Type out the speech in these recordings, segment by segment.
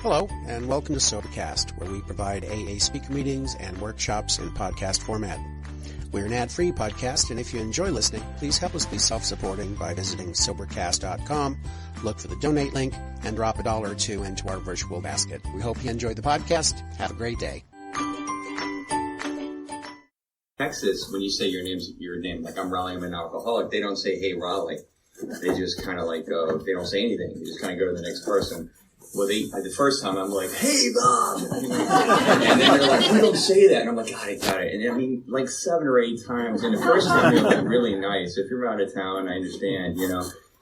Hello, and welcome to Sobercast, where we provide AA speaker meetings and workshops in podcast format. We're an ad-free podcast, and if you enjoy listening, please help us be self-supporting by visiting Sobercast.com, look for the donate link, and drop $1 or $2 into our virtual basket. We hope you enjoyed the podcast. Have a great day. Texas, when you say your name, like I'm Raleigh, I'm an alcoholic, they don't say, hey, Raleigh. They just kind of like, they don't say anything. They just kind of go to the next person. Well, the first time I'm like, hey, Bob! And then they're like, we don't say that. And I'm like, got it. And I mean, like 7 or 8 times. And the first time they're like really nice. If you're out of town, I understand,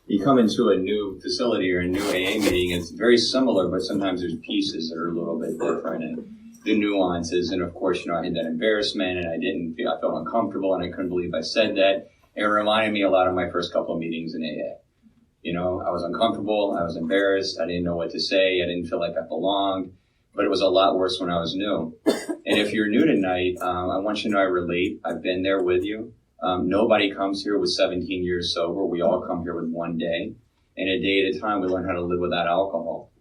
you come into a new facility or a new AA meeting, it's very similar, but sometimes there's pieces that are a little bit different and the nuances. And of course, I had that embarrassment and I felt uncomfortable and I couldn't believe I said that. It reminded me a lot of my first couple of meetings in AA. I was uncomfortable, I was embarrassed, I didn't know what to say, I didn't feel like I belonged, but it was a lot worse when I was new. And if you're new tonight, I want you to know I relate. I've been there with you. Nobody comes here with 17 years sober. We all come here with one day. And a day at a time, we learn how to live without alcohol.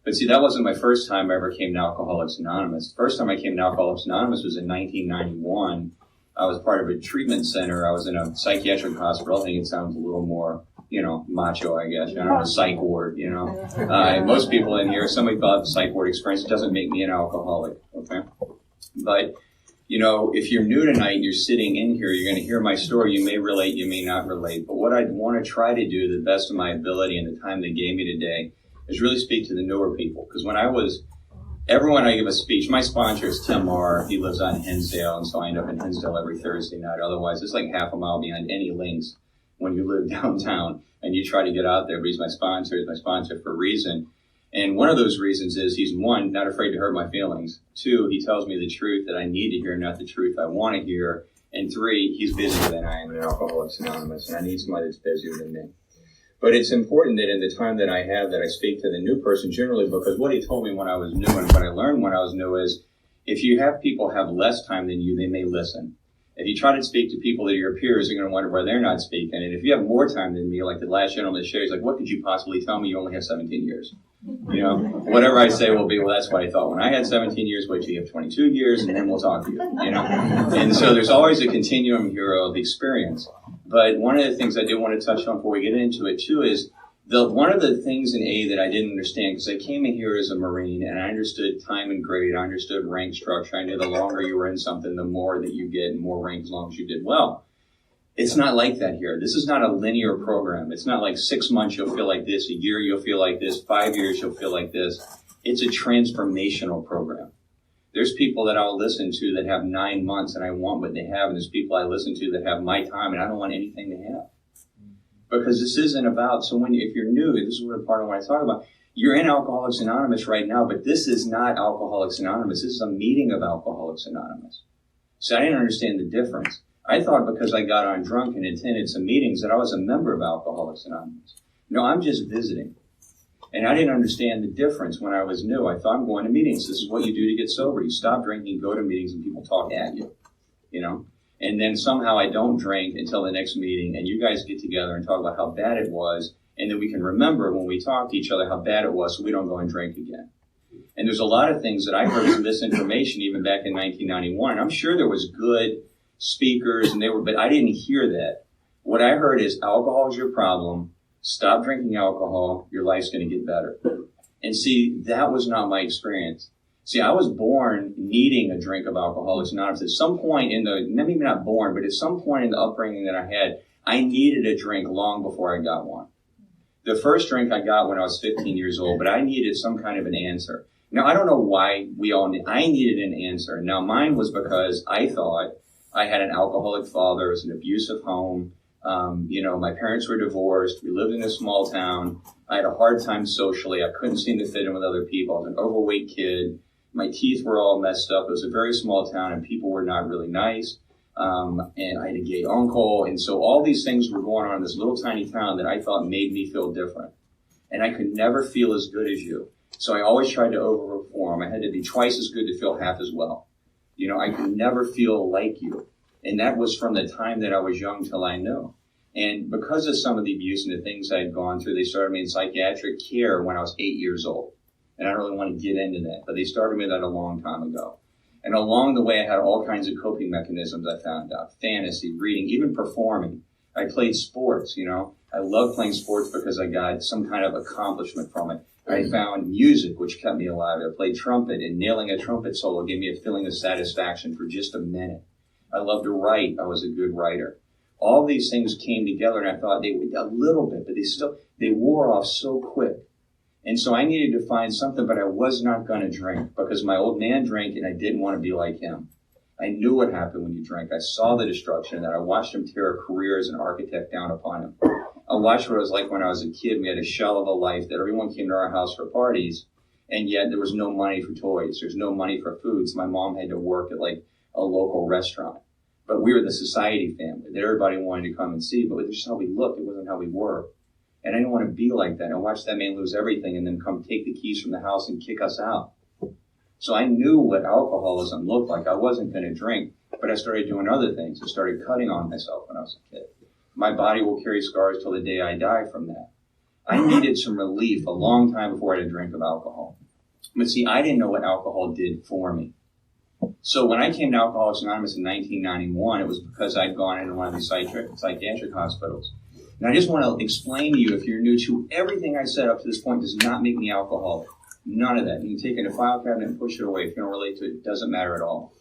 But see, that wasn't my first time I ever came to Alcoholics Anonymous. First time I came to Alcoholics Anonymous was in 1991. I was part of a treatment center. I was in a psychiatric hospital. I think it sounds a little more macho, I guess. I don't know, psych ward, most people in here, somebody thought psych ward experience. It doesn't make me an alcoholic, okay? But, if you're new tonight and you're sitting in here, you're going to hear my story. You may relate, you may not relate. But what I want to try to do, the best of my ability and the time they gave me today, is really speak to the newer people. Because when everyone I give a speech, my sponsor is Tim R. He lives on Hinsdale, and so I end up in Hinsdale every Thursday night. Otherwise, it's like half a mile behind any links when you live downtown and you try to get out there. But he's my sponsor for a reason. And one of those reasons is he's, 1, not afraid to hurt my feelings. 2, he tells me the truth that I need to hear, not the truth I want to hear. And 3, he's busier than I am in Alcoholics Anonymous, and I need somebody that's busier than me. But it's important that in the time that I have that I speak to the new person generally, because what he told me when I was new and what I learned when I was new is if you have people have less time than you, they may listen. If you try to speak to people that are your peers, you're going to wonder why they're not speaking. And if you have more time than me, like the last gentleman that shared, he's like, what could you possibly tell me? You only have 17 years. Whatever I say will be, well, that's what I thought. When I had 17 years, wait till you have 22 years, and then we'll talk to you, And so there's always a continuum here of experience. But one of the things I do want to touch on before we get into it, too, is one of the things in A that I didn't understand, because I came in here as a Marine, and I understood time and grade, I understood rank structure. I knew the longer you were in something, the more that you get, and more rank as long as you did well. It's not like that here. This is not a linear program. It's not like 6 months you'll feel like this, a year you'll feel like this, 5 years you'll feel like this. It's a transformational program. There's people that I'll listen to that have 9 months and I want what they have, and there's people I listen to that have my time and I don't want anything they have. Because this isn't about, so if you're new, this is what part of what I talk about. You're in Alcoholics Anonymous right now, but this is not Alcoholics Anonymous. This is a meeting of Alcoholics Anonymous. So I didn't understand the difference. I thought because I got on drunk and attended some meetings that I was a member of Alcoholics Anonymous. No, I'm just visiting. And I didn't understand the difference when I was new. I thought, I'm going to meetings. This is what you do to get sober. You stop drinking, go to meetings, and people talk at you, And then somehow I don't drink until the next meeting, and you guys get together and talk about how bad it was, and then we can remember when we talk to each other how bad it was so we don't go and drink again. And there's a lot of things that I heard as misinformation even back in 1991. I'm sure there was good speakers, but I didn't hear that. What I heard is alcohol is your problem. Stop drinking alcohol. Your life's going to get better. And see, that was not my experience. See, I was born needing a drink of Alcoholics Anonymous. At some point maybe not born, but at some point in the upbringing that I had, I needed a drink long before I got one. The first drink I got when I was 15 years old, but I needed some kind of an answer. Now, I don't know why I needed an answer. Now, mine was because I thought I had an alcoholic father. It was an abusive home. My parents were divorced. We lived in a small town. I had a hard time socially. I couldn't seem to fit in with other people. I was an overweight kid. My teeth were all messed up. It was a very small town, and people were not really nice. And I had a gay uncle. And so all these things were going on in this little tiny town that I thought made me feel different. And I could never feel as good as you. So I always tried to overperform. I had to be twice as good to feel half as well. I could never feel like you. And that was from the time that I was young till I knew. And because of some of the abuse and the things I had gone through, they started me in psychiatric care when I was 8 years old. And I don't really want to get into that, but they started me that a long time ago. And along the way, I had all kinds of coping mechanisms I found out. Fantasy, reading, even performing. I played sports, you know. I loved playing sports because I got some kind of accomplishment from it. I found music, which kept me alive. I played trumpet, and nailing a trumpet solo gave me a feeling of satisfaction for just a minute. I loved to write. I was a good writer. All these things came together, and I thought they would a little bit, but they wore off so quick. And so I needed to find something, but I was not going to drink because my old man drank, and I didn't want to be like him. I knew what happened when you drank. I saw the destruction, and I watched him tear a career as an architect down upon him. I watched what it was like when I was a kid. We had a shell of a life that everyone came to our house for parties, and yet there was no money for toys. There's no money for food. So my mom had to work at like a local restaurant. But we were the society family that everybody wanted to come and see, but it was just how we looked. It wasn't how we were. And I didn't want to be like that. I watched that man lose everything and then come take the keys from the house and kick us out. So I knew what alcoholism looked like. I wasn't going to drink, but I started doing other things. I started cutting on myself when I was a kid. My body will carry scars till the day I die from that. I needed some relief a long time before I had a drink of alcohol. But see, I didn't know what alcohol did for me. So when I came to Alcoholics Anonymous in 1991, it was because I'd gone into one of these psychiatric hospitals. And I just want to explain to you, if you're new to everything I said up to this point does not make me alcoholic. None of that. You can take it in a file cabinet and push it away. If you don't relate to it, it doesn't matter at all.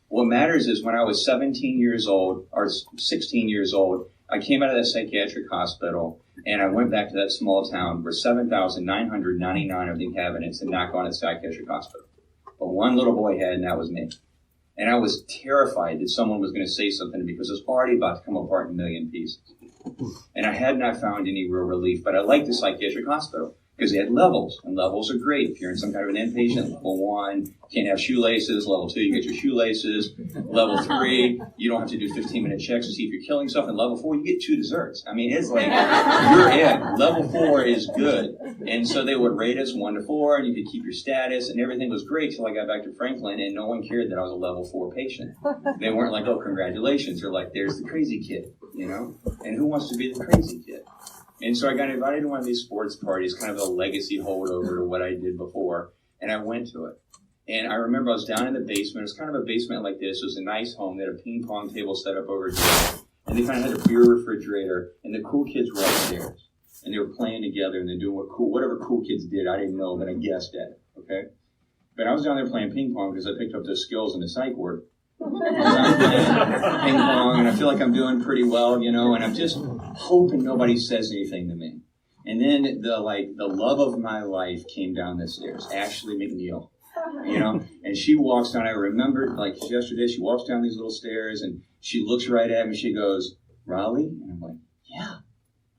What matters is when I was 17 years old, or 16 years old, I came out of that psychiatric hospital, and I went back to that small town where 7,999 of the inhabitants had not gone to the psychiatric hospital. But one little boy had, and that was me. And I was terrified that someone was going to say something to me because it was already about to come apart in a million pieces. And I had not found any real relief, but I liked the psychiatric hospital because they had levels, and levels are great. If you're in some kind of an inpatient, level 1, can't have shoelaces. Level 2, you get your shoelaces. Level 3, you don't have to do 15-minute checks to see if you're killing stuff. And level 4, you get 2 desserts. I mean, it's like, you're in. Level 4 is good. And so they would rate us 1 to 4, and you could keep your status, and everything was great till I got back to Franklin, and no one cared that I was a level 4 patient. They weren't like, oh, congratulations. They're like, there's the crazy kid, you know? And who wants to be the crazy kid? And so I got invited to one of these sports parties, kind of a legacy holdover to what I did before, and I went to it. And I remember I was down in the basement. It was kind of a basement like this. It was a nice home. They had a ping pong table set up over here, and they kind of had a beer refrigerator, and the cool kids were upstairs. And they were playing together, and they're doing whatever cool kids did. I didn't know, but I guessed at it, okay? But I was down there playing ping pong because I picked up those skills in the psych ward. And I'm playing ping pong, and I feel like I'm doing pretty well, you know, and I'm just hoping nobody says anything to me. And then the love of my life came down the stairs, Ashley McNeil, you know, and she walks down. I remember, like yesterday, she walks down these little stairs, and she looks right at me. She goes, Raleigh? And I'm like, yeah.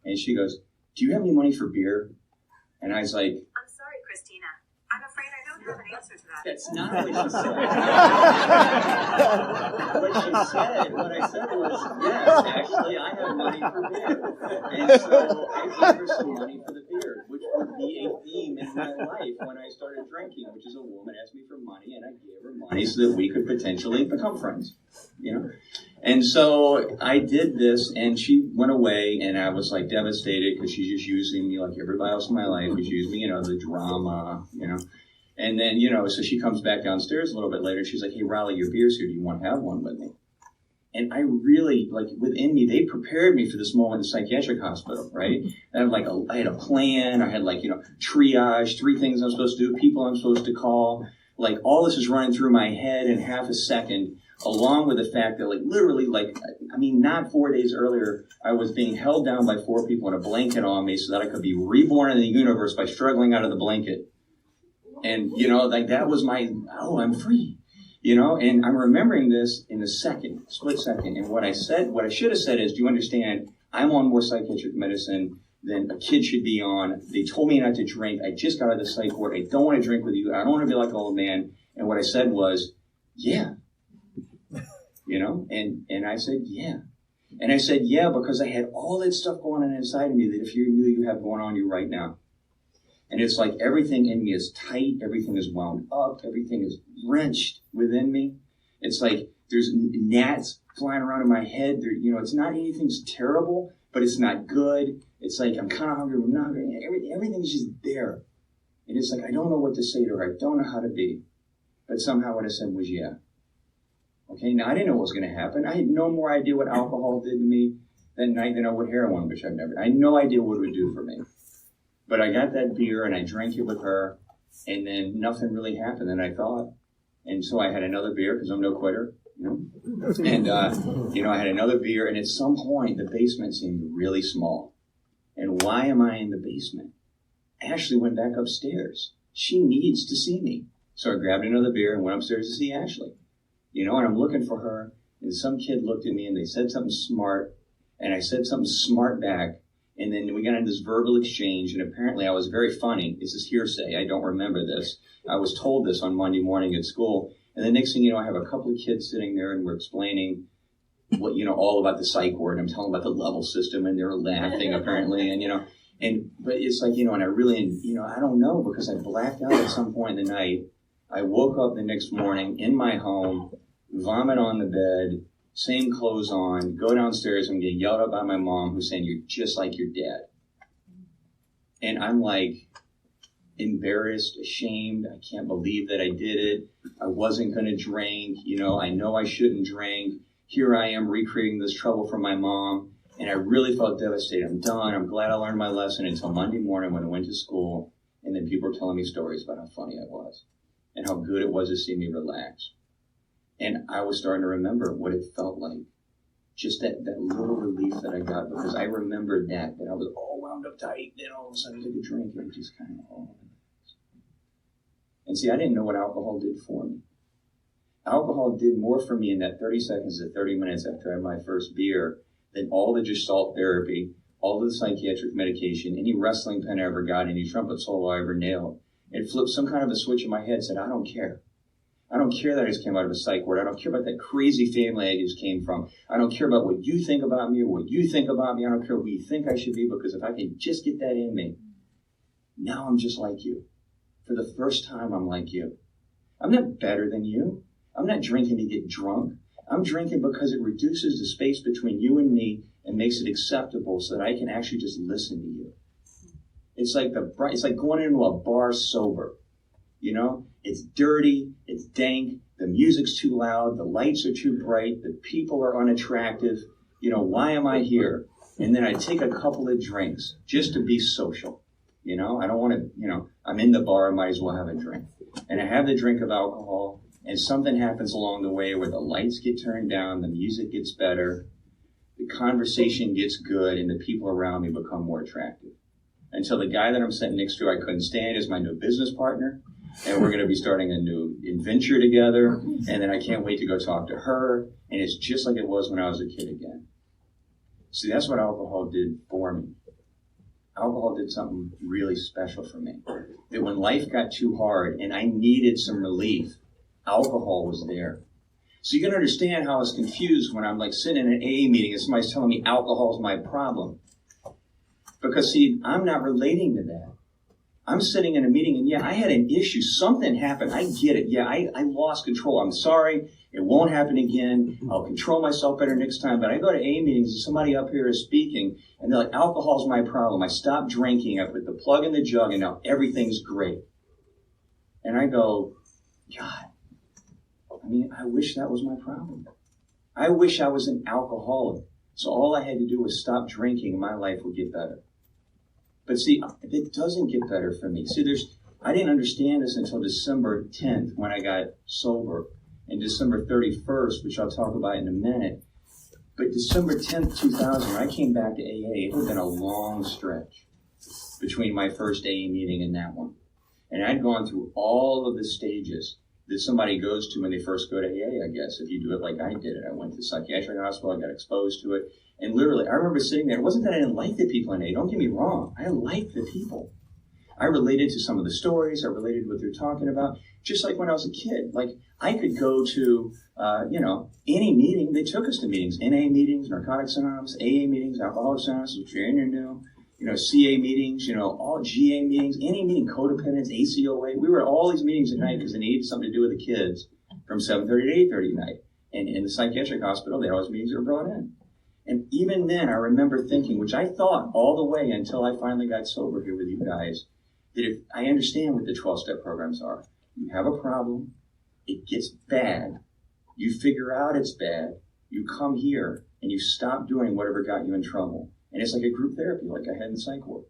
And she goes, do you have any money for beer? And I was like, I'm sorry, Christina. I'm afraid I don't have an answer to that. That's not what she said. What I said was, yes, actually, I have money for beer. And so I gave her some money for the beer, which would be a theme in my life when I started drinking, which is a woman asked me for money, and I gave her money so that we could potentially become friends, you know? And so I did this, and she went away, and I was like devastated because she's just using me like everybody else in my life was using me, you know, the drama, you know. And then, you know, so she comes back downstairs a little bit later. She's like, hey, Raleigh, your beer's here. Do you want to have one with me? And I really, like, within me, they prepared me for this moment in the psychiatric hospital, right? And I had a plan. I had, like, you know, triage, 3 things I'm supposed to do, people I'm supposed to call. Like, all this is running through my head in half a second, along with the fact that, like, literally, like, I mean, not 4 days earlier, I was being held down by 4 people in a blanket on me so that I could be reborn in the universe by struggling out of the blanket. And, you know, like, that was my, oh, I'm free, you know? And I'm remembering this in a second, split second. And what I should have said is, do you understand, I'm on more psychiatric medicine than a kid should be on. They told me not to drink. I just got out of the psych ward. I don't want to drink with you. I don't want to be like an old man. And what I said was, yeah. You know? And I said, yeah. And I said, yeah, because I had all that stuff going on inside of me that if you knew you have going on you right now. And it's like everything in me is tight, everything is wound up, everything is wrenched within me. It's like there's gnats flying around in my head. There, you know, it's not anything's terrible, but it's not good. It's like I'm kind of hungry, but I'm not hungry. Everything's just there. And it's like, I don't know what to say to her. I don't know how to be. But somehow what I said was, yeah. Okay, now I didn't know what was going to happen. I had no more idea what alcohol did to me that night than I would heroin, which I had no idea what it would do for me. But I got that beer and I drank it with her, and then nothing really happened than I thought. And so I had another beer because I'm no quitter, And, I had another beer, and at some point the basement seemed really small. And why am I in the basement? Ashley went back upstairs. She needs to see me. So I grabbed another beer and went upstairs to see Ashley. And I'm looking for her, and some kid looked at me and they said something smart, and I said something smart back, and then we got into this verbal exchange, and apparently I was very funny. This is hearsay. I don't remember this. I was told this on Monday morning at school, and the next thing you know, I have a couple of kids sitting there, and we're explaining what, all about the psych ward. I'm telling about the level system, and they're laughing apparently, but it's like, and I really, I don't know, because I blacked out at some point in the night. I woke up the next morning in my home, vomit on the bed, same clothes on, go downstairs and get yelled at by my mom, who's saying, "You're just like your dad." And I'm like embarrassed, ashamed. I can't believe that I did it. I wasn't going to drink. I know I shouldn't drink. Here I am recreating this trouble from my mom. And I really felt devastated. I'm done. I'm glad I learned my lesson until Monday morning when I went to school. And then people were telling me stories about how funny I was and how good it was to see me relax. And I was starting to remember what it felt like. Just that little relief that I got, because I remembered that I was all wound up tight. Then all of a sudden I took a drink and it just kind of all. And see, I didn't know what alcohol did for me. Alcohol did more for me in that 30 seconds to 30 minutes after I had my first beer than all the Gestalt therapy, all the psychiatric medication, any wrestling pen I ever got, any trumpet solo I ever nailed. It flipped some kind of a switch in my head, said, I don't care. I don't care that I just came out of a psych ward. I don't care about that crazy family I just came from. I don't care about what you think about me or what you think about me. I don't care who you think I should be, because if I can just get that in me, now I'm just like you. For the first time, I'm like you. I'm not better than you. I'm not drinking to get drunk. I'm drinking because it reduces the space between you and me and makes it acceptable so that I can actually just listen to you. It's like going into a bar sober. It's dirty, it's dank, the music's too loud, the lights are too bright, the people are unattractive. Why am I here? And then I take a couple of drinks just to be social. I don't want to, I'm in the bar, I might as well have a drink. And I have the drink of alcohol, and something happens along the way where the lights get turned down, the music gets better, the conversation gets good, and the people around me become more attractive. Until the guy that I'm sitting next to I couldn't stand is my new business partner, and we're going to be starting a new adventure together, and then I can't wait to go talk to her, and it's just like it was when I was a kid again. See, that's what alcohol did for me. Alcohol did something really special for me. That when life got too hard and I needed some relief, alcohol was there. So you can understand how I was confused when I'm like sitting in an AA meeting and somebody's telling me alcohol's my problem. Because see, I'm not relating to that. I'm sitting in a meeting and I had an issue. Something happened. I get it. I lost control. I'm sorry. It won't happen again. I'll control myself better next time. But I go to AA meetings and somebody up here is speaking and they're like, alcohol's my problem. I stopped drinking. I put the plug in the jug and now everything's great. And I go, God, I wish that was my problem. I wish I was an alcoholic. So all I had to do was stop drinking and my life would get better. But see, it doesn't get better for me. See, I didn't understand this until December 10th when I got sober. And December 31st, which I'll talk about in a minute. But December 10th, 2000, when I came back to AA, it had been a long stretch between my first AA meeting and that one. And I'd gone through all of the stages that somebody goes to when they first go to AA, I guess, if you do it like I did it. I went to the psychiatric hospital, I got exposed to it. And literally, I remember sitting there. It wasn't that I didn't like the people in AA. Don't get me wrong. I liked the people. I related to some of the stories. I related to what they're talking about. Just like when I was a kid. Like, I could go to, any meeting. They took us to meetings. NA meetings, Narcotics Anonymous, AA meetings, Alcoholics Anonymous, which you're new. CA meetings, all GA meetings, any meeting, codependence, ACOA. We were at all these meetings at night because they needed something to do with the kids from 7:30 to 8:30 at night. And in the psychiatric hospital, they had all these meetings that were brought in. And even then, I remember thinking, which I thought all the way until I finally got sober here with you guys, that if I understand what the 12-step programs are. You have a problem, it gets bad, you figure out it's bad, you come here, and you stop doing whatever got you in trouble. And it's like a group therapy, like I had in psych ward.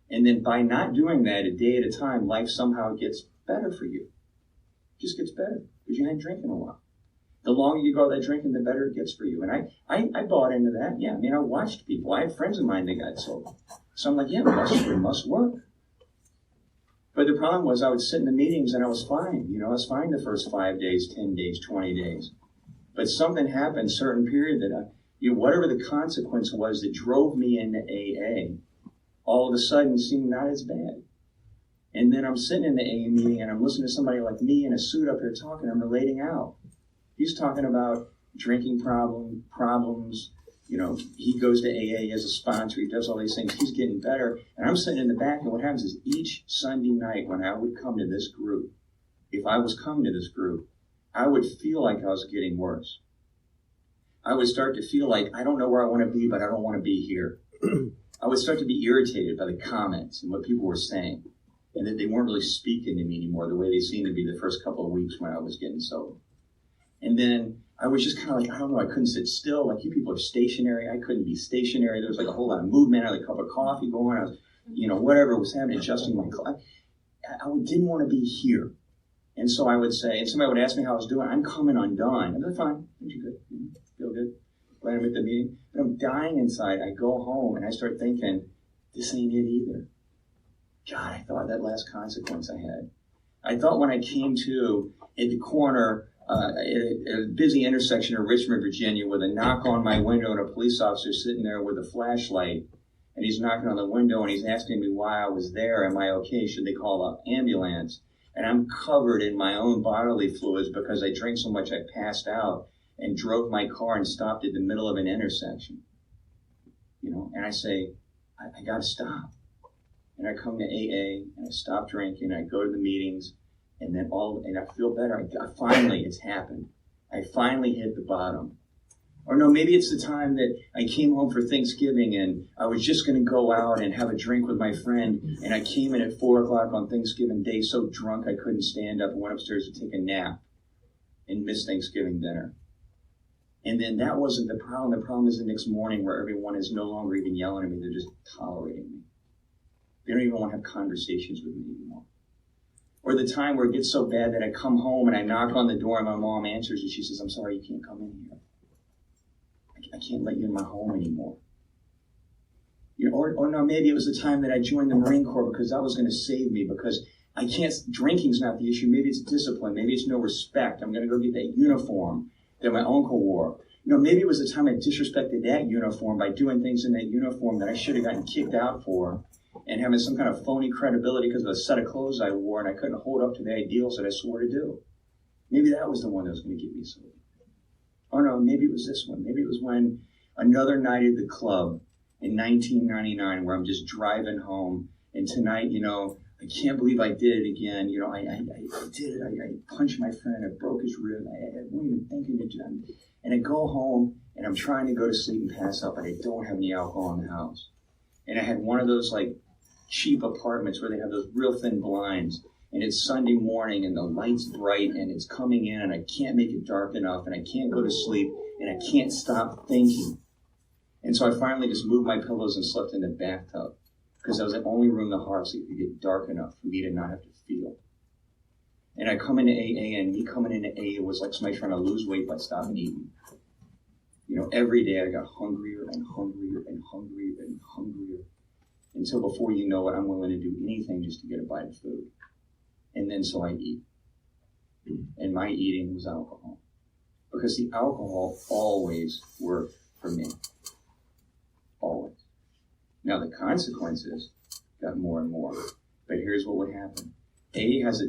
And then by not doing that a day at a time, life somehow gets better for you. It just gets better because you hadn't drinking a while. The longer you go that drinking, the better it gets for you. And I bought into that. Yeah, I mean, I watched people. I had friends of mine that got sober. So I'm like, yeah, it must work. But the problem was I would sit in the meetings and I was fine. I was fine the first 5 days, 10 days, 20 days. But something happened, a certain period that whatever the consequence was that drove me into AA, all of a sudden seemed not as bad. And then I'm sitting in the AA meeting and I'm listening to somebody like me in a suit up here talking, I'm relating out. He's talking about drinking problems. He goes to AA as a sponsor. He does all these things. He's getting better. And I'm sitting in the back, and what happens is each Sunday night when I would come to this group, if I was coming to this group, I would feel like I was getting worse. I would start to feel like I don't know where I want to be, but I don't want to be here. I would start to be irritated by the comments and what people were saying, and that they weren't really speaking to me anymore the way they seemed to be the first couple of weeks when I was getting sober. And then I was just kind of like, I don't know, I couldn't sit still. Like, you people are stationary. I couldn't be stationary. There was like a whole lot of movement. I had a cup of coffee going. I was, whatever was happening, adjusting my clothes. I didn't want to be here. And so I would say, and somebody would ask me how I was doing. I'm coming undone. I'm like, fine. Aren't you good? Feel good? Glad I'm at the meeting. But I'm dying inside. I go home and I start thinking, this ain't it either. God, I thought that last consequence I had. I thought when I came to at the corner, at a busy intersection in Richmond, Virginia, with a knock on my window and a police officer sitting there with a flashlight, and he's knocking on the window and he's asking me why I was there. Am I okay? Should they call an ambulance? And I'm covered in my own bodily fluids because I drank so much I passed out and drove my car and stopped at the middle of an intersection. And I say, I gotta stop. And I come to AA and I stop drinking. I go to the meetings. And then I feel better. Finally, it's happened. I finally hit the bottom. Or no, maybe it's the time that I came home for Thanksgiving and I was just going to go out and have a drink with my friend. And I came in at 4 o'clock on Thanksgiving Day so drunk I couldn't stand up and went upstairs to take a nap and missed Thanksgiving dinner. And then that wasn't the problem. The problem is the next morning where everyone is no longer even yelling at me. They're just tolerating me. They don't even want to have conversations with me anymore. Or the time where it gets so bad that I come home and I knock on the door and my mom answers and she says, I'm sorry, you can't come in here. I can't let you in my home anymore. Or no, maybe it was the time that I joined the Marine Corps because that was going to save me because drinking's not the issue. Maybe it's discipline. Maybe it's no respect. I'm going to go get that uniform that my uncle wore. Maybe it was the time I disrespected that uniform by doing things in that uniform that I should have gotten kicked out for. And having some kind of phony credibility because of a set of clothes I wore and I couldn't hold up to the ideals that I swore to do. Maybe that was the one that was going to get me sober. Or no, maybe it was this one. Maybe it was when another night at the club in 1999 where I'm just driving home. And tonight, I can't believe I did it again. I did it. I punched my friend. I broke his rib. I wasn't even thinking to do it. And I go home and I'm trying to go to sleep and pass out, but I don't have any alcohol in the house. And I had one of those cheap apartments where they have those real thin blinds. And it's Sunday morning and the light's bright and it's coming in and I can't make it dark enough and I can't go to sleep and I can't stop thinking. And so I finally just moved my pillows and slept in the bathtub because that was the only room in the house that could get dark enough for me to not have to feel. And I come into AA and me coming into AA was like somebody trying to lose weight by stopping eating. Every day I got hungrier and hungrier and hungrier and hungrier until before you know it, I'm willing to do anything just to get a bite of food. And then so I eat. And my eating was alcohol. Because the alcohol always worked for me. Always. Now the consequences got more and more. But here's what would happen. AA has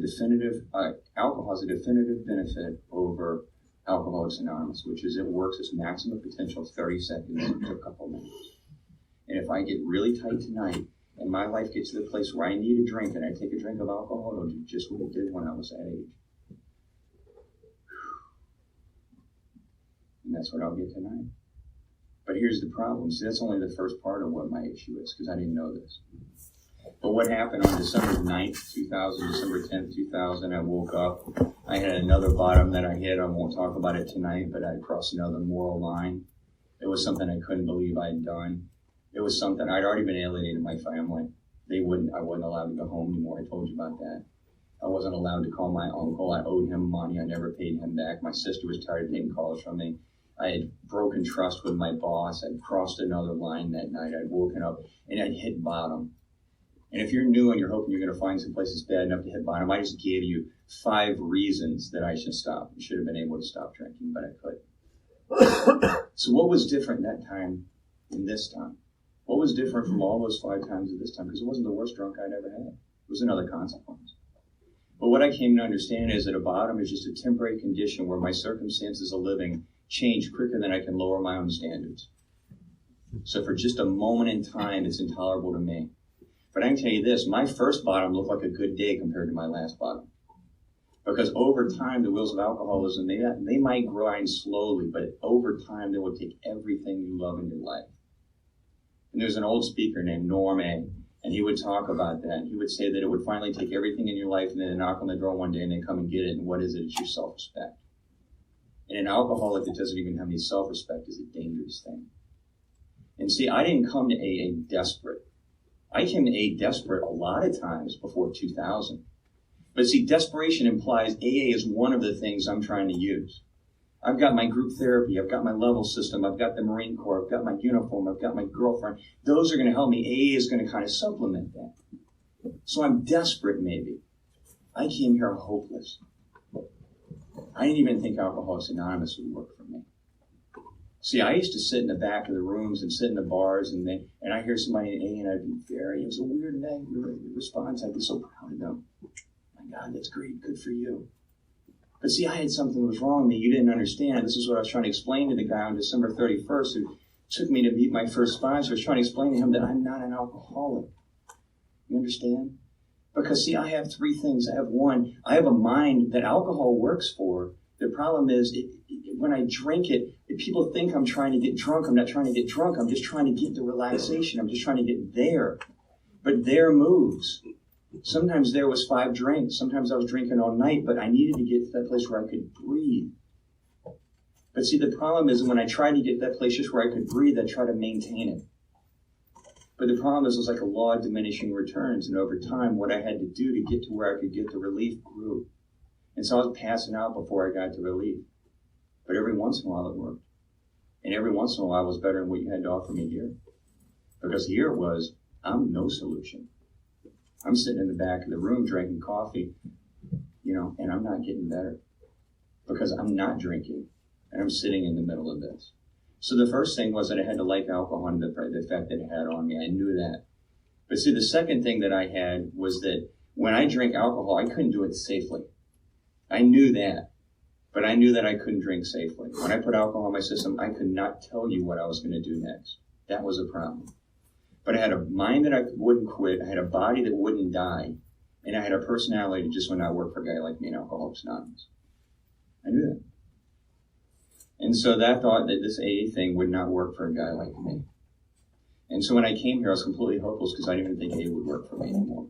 alcohol has a definitive benefit over Alcoholics Anonymous, which is it works its maximum potential 30 seconds to a couple minutes. And if I get really tight tonight and my life gets to the place where I need a drink and I take a drink of alcohol, it'll do just what it did when I was that age. And that's what I'll get tonight. But here's the problem. See, that's only the first part of what my issue is because I didn't know this. But what happened on December 9th, 2000, December 10th, 2000, I woke up. I had another bottom that I hit. I won't talk about it tonight, but I crossed another moral line. It was something I couldn't believe I'd done. It was something I'd already been alienated my family. I wasn't allowed to go home anymore. I told you about that. I wasn't allowed to call my uncle. I owed him money. I never paid him back. My sister was tired of taking calls from me. I had broken trust with my boss. I'd crossed another line that night. I'd woken up and I'd hit bottom. And if you're new and you're hoping you're going to find some place that's bad enough to hit bottom, I just gave you 5 reasons that I should stop. I should have been able to stop drinking, but I couldn't. So what was different that time than this time? What was different from all those 5 times at this time? Because it wasn't the worst drunk I'd ever had. It was another consequence. But what I came to understand is that a bottom is just a temporary condition where my circumstances of living change quicker than I can lower my own standards. So for just a moment in time, it's intolerable to me. But I can tell you this, my first bottom looked like a good day compared to my last bottom. Because over time, the wheels of alcoholism, they might grind slowly, but over time, they will take everything you love in your life. And there's an old speaker named Norm A., and he would talk about that. And he would say that it would finally take everything in your life and then knock on the door one day and they come and get it. And what is it? It's your self-respect. And an alcoholic that doesn't even have any self-respect is a dangerous thing. And see, I didn't come to AA desperate. I came to AA desperate a lot of times before 2000. But see, desperation implies AA is one of the things I'm trying to use. I've got my group therapy, I've got my level system, I've got the Marine Corps, I've got my uniform, I've got my girlfriend. Those are going to help me. AA is going to kind of supplement that. So I'm desperate maybe. I came here hopeless. I didn't even think Alcoholics Anonymous would work for me. See, I used to sit in the back of the rooms and sit in the bars and I hear somebody in AA and I'd be it was a weird response. I'd be so proud of them. My God, that's great. Good for you. But see, I had something that was wrong that you didn't understand. This is what I was trying to explain to the guy on December 31st who took me to meet my first sponsor. I was trying to explain to him that I'm not an alcoholic. You understand? Because see, I have 3 things. I have a mind that alcohol works for. The problem is when I drink it, if people think I'm trying to get drunk, I'm not trying to get drunk. I'm just trying to get the relaxation. I'm just trying to get there. But there moves. Sometimes there was 5 drinks. Sometimes I was drinking all night, but I needed to get to that place where I could breathe. But see, the problem is when I tried to get to that place just where I could breathe, I tried to maintain it. But the problem is it was like a law of diminishing returns. And over time, what I had to do to get to where I could get the relief grew. And so I was passing out before I got to relief. But every once in a while it worked. And every once in a while it was better than what you had to offer me here. Because here it was, I'm no solution. I'm sitting in the back of the room drinking coffee, and I'm not getting better because I'm not drinking and I'm sitting in the middle of this. So the first thing was that I had to like alcohol and the effect that it had on me. I knew that. But see, the second thing that I had was that when I drank alcohol, I couldn't do it safely. I knew that, but I knew that I couldn't drink safely. When I put alcohol in my system, I could not tell you what I was going to do next. That was a problem. But I had a mind that I wouldn't quit. I had a body that wouldn't die. And I had a personality that just would not work for a guy like me in Alcoholics Anonymous. I knew that. And so that thought that this AA thing would not work for a guy like me. And so when I came here, I was completely hopeless because I didn't even think AA would work for me anymore.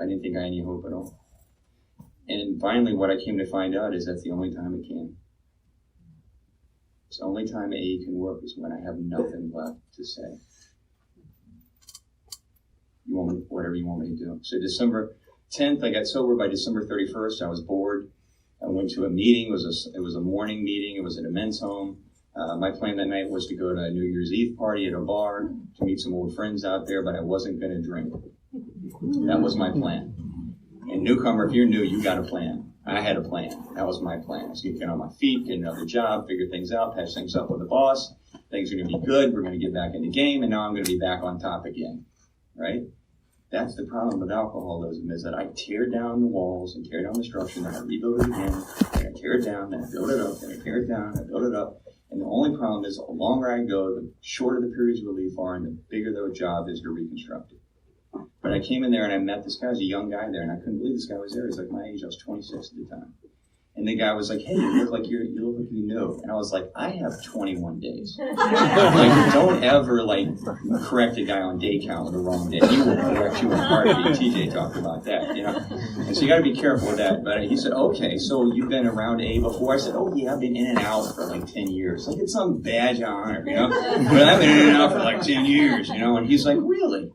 I didn't think I had any hope at all. And finally, what I came to find out is that's the only time it can. It's the only time AA can work is when I have nothing left to say. Whatever you want me to do. So December 10th, I got sober. By December 31st, I was bored. I went to a meeting. It was a morning meeting. It was at a men's home. My plan that night was to go to a New Year's Eve party at a bar to meet some old friends out there, but I wasn't going to drink. That was my plan. And newcomer, if you're new, you got a plan. I had a plan. That was my plan. I was going to get on my feet, get another job, figure things out, patch things up with the boss. Things are going to be good. We're going to get back in the game, and now I'm going to be back on top again. Right? That's the problem with alcoholism, is that I tear down the walls and tear down the structure, and then I rebuild it again, and I tear it down, then I build it up, then I tear it down, and I build it up. And the only problem is the longer I go, the shorter the periods of relief are, and the bigger the job is to reconstruct it. But I came in there and I met this guy. He was a young guy there, and I couldn't believe this guy was there. He was like my age. I was 26 at the time. And the guy was like, hey, you look like you knew. And I was like, I have 21 days. Like, don't ever, like, correct a guy on day count with the wrong day. He will correct you in a heartbeat. TJ talked about that, you know. And so you got to be careful with that. But he said, okay, so you've been around A before? I said, oh, yeah, I've been in and out for like 10 years. Like, it's some badge of honor, you know. But I've been in and out for like 10 years, you know. And he's like, really?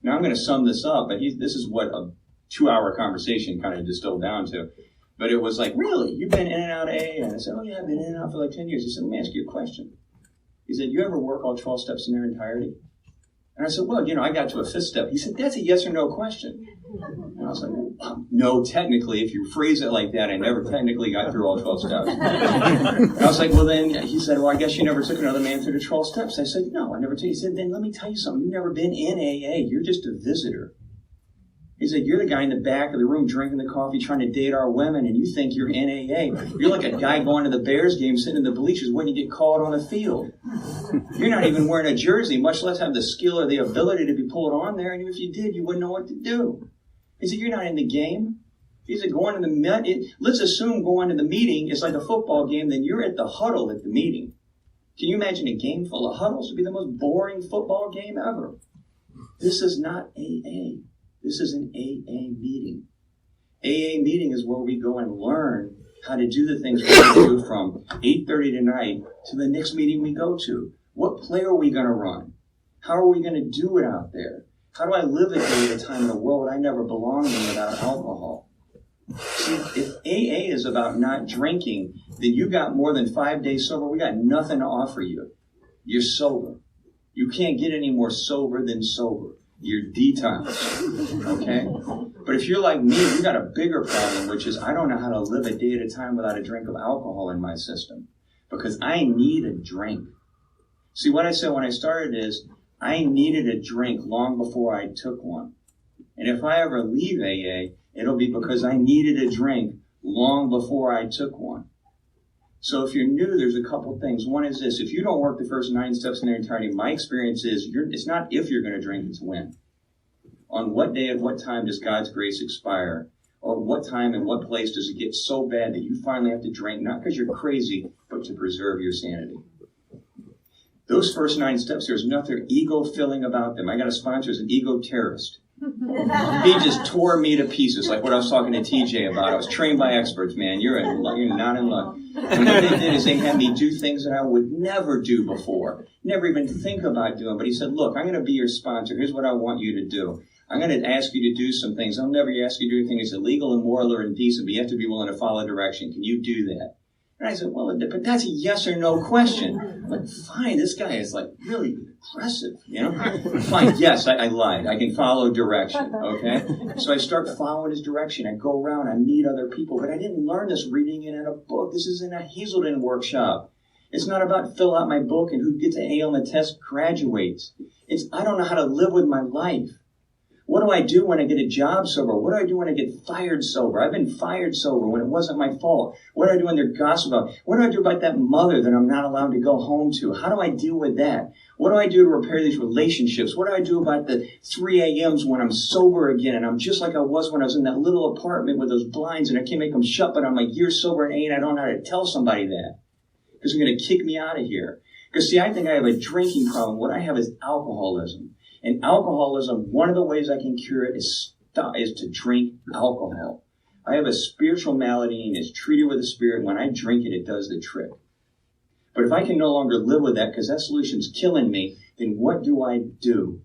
Now, I'm going to sum this up, but this is what a 2-hour conversation kind of distilled down to. But it was like, really? You've been in and out of AA? And I said, oh, yeah, I've been in and out for like 10 years. He said, let me ask you a question. He said, you ever work all 12 steps in their entirety? And I said, well, you know, I got to a 5th step. He said, that's a yes or no question. And I was like, well, no, technically, if you phrase it like that, I never technically got through all 12 steps. And I was like, well, then, he said, well, I guess you never took another man through the 12 steps. I said, no, I never took. He said, then let me tell you something. You've never been in AA. You're just a visitor. He said, you're the guy in the back of the room drinking the coffee, trying to date our women, and you think you're in AA. You're like a guy going to the Bears game, sitting in the bleachers waiting to get called on the field. You're not even wearing a jersey, much less have the skill or the ability to be pulled on there, and if you did, you wouldn't know what to do. He said, you're not in the game. He said, let's assume going to the meeting is like a football game, then you're at the huddle at the meeting. Can you imagine a game full of huddles? It would be the most boring football game ever. This is not AA. This is an AA meeting. AA meeting is where we go and learn how to do the things we're going to do from 8:30 tonight to the next meeting we go to. What play are we going to run? How are we going to do it out there? How do I live a day at a time in a world I never belonged in without alcohol? See, if AA is about not drinking, then you got more than 5 days sober. We got nothing to offer you. You're sober. You can't get any more sober than sober. You're detoxed, okay? But if you're like me, you got a bigger problem, which is I don't know how to live a day at a time without a drink of alcohol in my system because I need a drink. See, what I said when I started is I needed a drink long before I took one. And if I ever leave AA, it'll be because I needed a drink long before I took one. So if you're new, there's a couple things. One is this. If you don't work the first 9 steps in their entirety, my experience is it's not if you're going to drink, it's when. On what day and what time does God's grace expire? Or what time and what place does it get so bad that you finally have to drink, not because you're crazy, but to preserve your sanity? Those first 9 steps, there's nothing ego-filling about them. I got a sponsor who's an ego terrorist. He just tore me to pieces, like what I was talking to TJ about. I was trained by experts, man. You're not in luck. And what they did is they had me do things that I would never do before, never even think about doing. But he said, look, I'm going to be your sponsor. Here's what I want you to do. I'm going to ask you to do some things. I'll never ask you to do anything that's illegal, immoral, or indecent, but you have to be willing to follow direction. Can you do that? And I said, well, but that's a yes or no question. I'm like, fine, this guy is like really aggressive, you know? Fine, yes, I lied. I can follow direction, okay? So I start following his direction. I go around, I meet other people, but I didn't learn this reading it in a book. This is in a Hazelden workshop. It's not about fill out my book and who gets an A on the test graduates. It's I don't know how to live with my life. What do I do when I get a job sober? What do I do when I get fired sober? I've been fired sober when it wasn't my fault. What do I do when they're gossip about? What do I do about that mother that I'm not allowed to go home to? How do I deal with that? What do I do to repair these relationships? What do I do about the 3 a.m.s when I'm sober again and I'm just like I was when I was in that little apartment with those blinds and I can't make them shut, but I'm like, you're sober and I don't know how to tell somebody that because they're going to kick me out of here. Because see, I think I have a drinking problem. What I have is alcoholism. And alcoholism, one of the ways I can cure it is to drink alcohol. I have a spiritual malady and it's treated with a spirit. When I drink it, it does the trick. But if I can no longer live with that because that solution's killing me, then what do I do?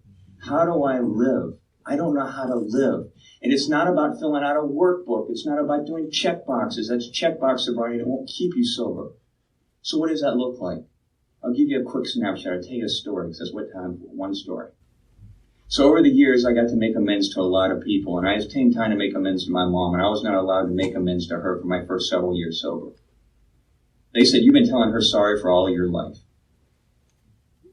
How do I live? I don't know how to live. And it's not about filling out a workbook. It's not about doing check boxes. That's checkbox sobriety. It won't keep you sober. So what does that look like? I'll give you a quick snapshot. I'll tell you a story because that's what time, one story. So over the years, I got to make amends to a lot of people, and I taken time to make amends to my mom, and I was not allowed to make amends to her for my first several years sober. They said, you've been telling her sorry for all of your life.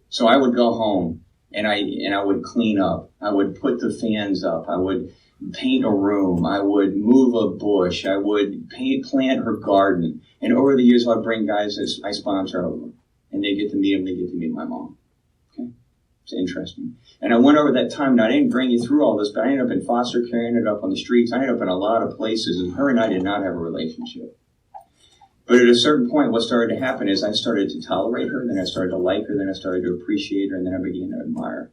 So I would go home, and I would clean up. I would put the fans up. I would paint a room. I would move a bush. I would plant her garden. And over the years, I'd bring guys that I sponsor over, and they get to meet them. They get to meet my mom. Okay, it's interesting. And I went over that time. Now, I didn't bring you through all this, but I ended up in foster care. I ended up on the streets. I ended up in a lot of places, and her and I did not have a relationship. But at a certain point, what started to happen is I started to tolerate her, then I started to like her, then I started to appreciate her, and then I began to admire her.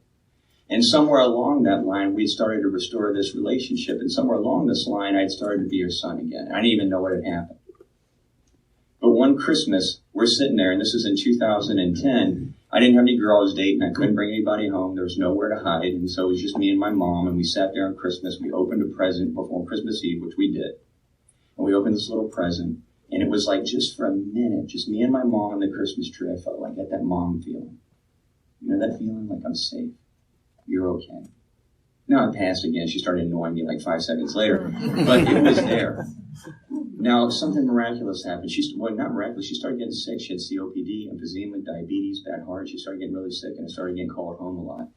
And somewhere along that line, we started to restore this relationship. And somewhere along this line, I'd started to be her son again. I didn't even know what had happened. But one Christmas, we're sitting there, and this is in 2010. I didn't have any girl I was dating. I couldn't bring anybody home. There was nowhere to hide. And so it was just me and my mom. And we sat there on Christmas. We opened a present before Christmas Eve, which we did. And we opened this little present. And it was like just for a minute, just me and my mom and the Christmas tree. I felt like I got that mom feeling. You know that feeling? Like I'm safe. You're okay. Now it passed again. She started annoying me like 5 seconds later. But it was there. Now, something miraculous happened. Not miraculous. She started getting sick. She had COPD, emphysema, diabetes, bad heart. She started getting really sick, and I started getting called home a lot.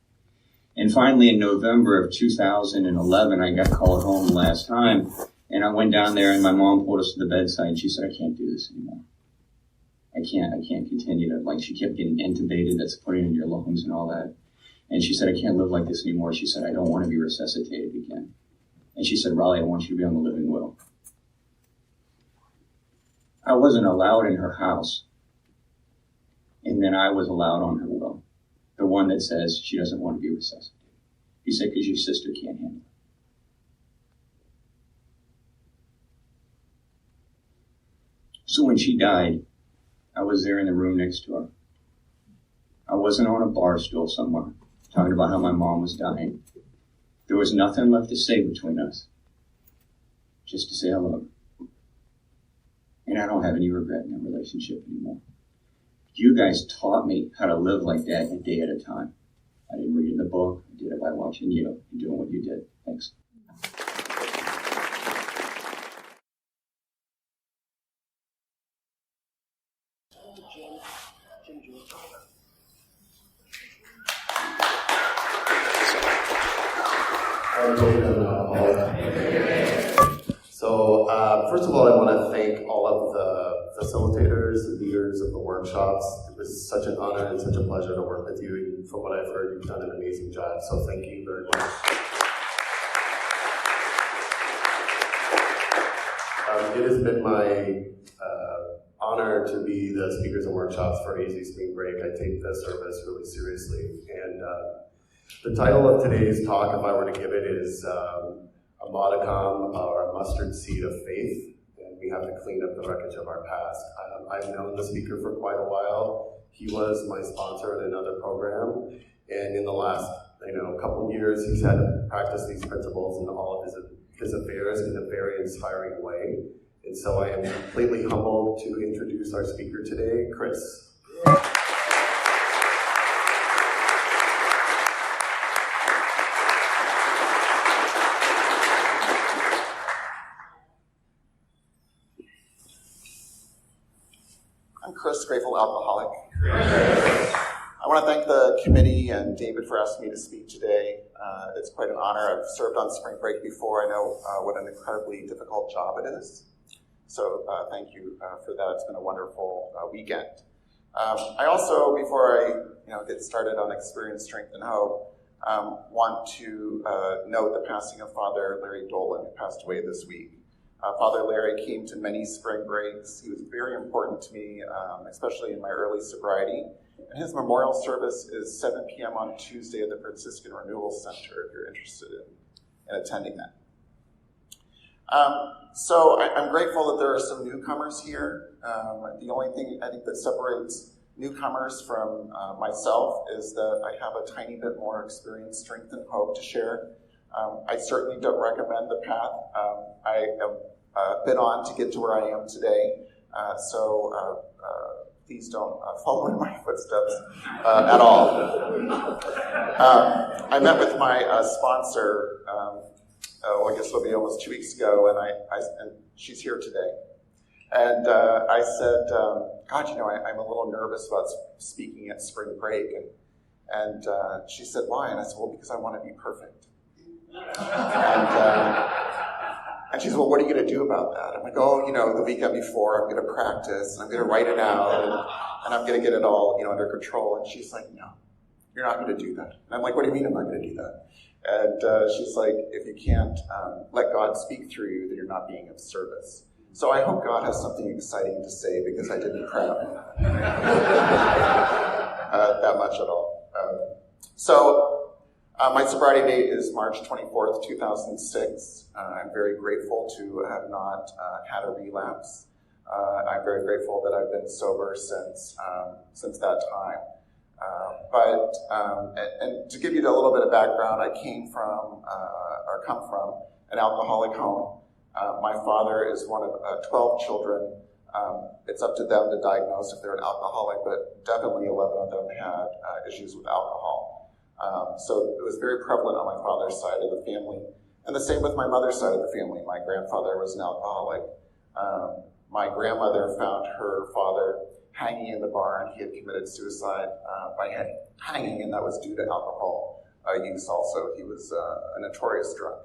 And finally, in November of 2011, I got called home the last time. And I went down there, and my mom pulled us to the bedside, and she said, I can't do this anymore. I can't continue to, like, she kept getting intubated. That's putting in your lungs and all that. And she said, I can't live like this anymore. She said, I don't want to be resuscitated again. And she said, Raleigh, I want you to be on the living will. I wasn't allowed in her house. And then I was allowed on her will. The one that says she doesn't want to be resuscitated. He said, because your sister can't handle it. So when she died, I was there in the room next to her. I wasn't on a bar stool somewhere talking about how my mom was dying. There was nothing left to say between us. Just to say hello. And I don't have any regret in that relationship anymore. You guys taught me how to live like that a day at a time. I didn't read in the book. I did it by watching you and doing what you did. Thanks. So, first of all, I want to thank all of the facilitators and leaders of the workshops. It was such an honor and such a pleasure to work with you. And from what I've heard, you've done an amazing job. So thank you very much. It has been my honor to be the speakers and workshops for AZ Spring Break. I take the service really seriously. And the title of today's talk, if I were to give it, is a modicum or a mustard seed of faith. And we have to clean up the wreckage of our past. I've known the speaker for quite a while. He was my sponsor in another program. And in the last couple of years, he's had to practice these principles in all of his affairs in a very inspiring way. And so I am completely humbled to introduce our speaker today, Chris. I'm Chris, grateful alcoholic. I want to thank the committee and David for asking me to speak today. It's quite an honor. I've served on spring break before. I know what an incredibly difficult job it is. So thank you for that. It's been a wonderful weekend. I also, before I get started on Experience, Strength, and Hope, want to note the passing of Father Larry Dolan, who passed away this week. Father Larry came to many spring breaks. He was very important to me, especially in my early sobriety. And his memorial service is 7 p.m. on Tuesday at the Franciscan Renewal Center, if you're interested in attending that. So I'm grateful that there are some newcomers here. The only thing I think that separates newcomers from myself is that I have a tiny bit more experience, strength, and hope to share. I certainly don't recommend the path I have been on to get to where I am today. So please don't follow in my footsteps at all. I met with my sponsor, I guess it'll be almost 2 weeks ago, and she's here today. And I said, God, I'm a little nervous about speaking at spring break. And she said, why? And I said, well, because I want to be perfect. And she said, well, what are you going to do about that? I'm like, the weekend before, I'm going to practice, and I'm going to write it out, and I'm going to get it all, under control. And she's like, no, you're not going to do that. And I'm like, what do you mean I'm not going to do that? And she's like, if you can't let God speak through you, then you're not being of service. So I hope God has something exciting to say because I didn't prep that much at all. My sobriety date is March 24th, 2006. I'm very grateful to have not had a relapse. I'm very grateful that I've been sober since that time. And to give you a little bit of background, I come from an alcoholic home. My father is one of 12 children. It's up to them to diagnose if they're an alcoholic, but definitely 11 of them had issues with alcohol. So it was very prevalent on my father's side of the family. And the same with my mother's side of the family. My grandfather was an alcoholic. My grandmother found her father hanging in the barn. He had committed suicide by hanging, and that was due to alcohol use also. He was a notorious drunk.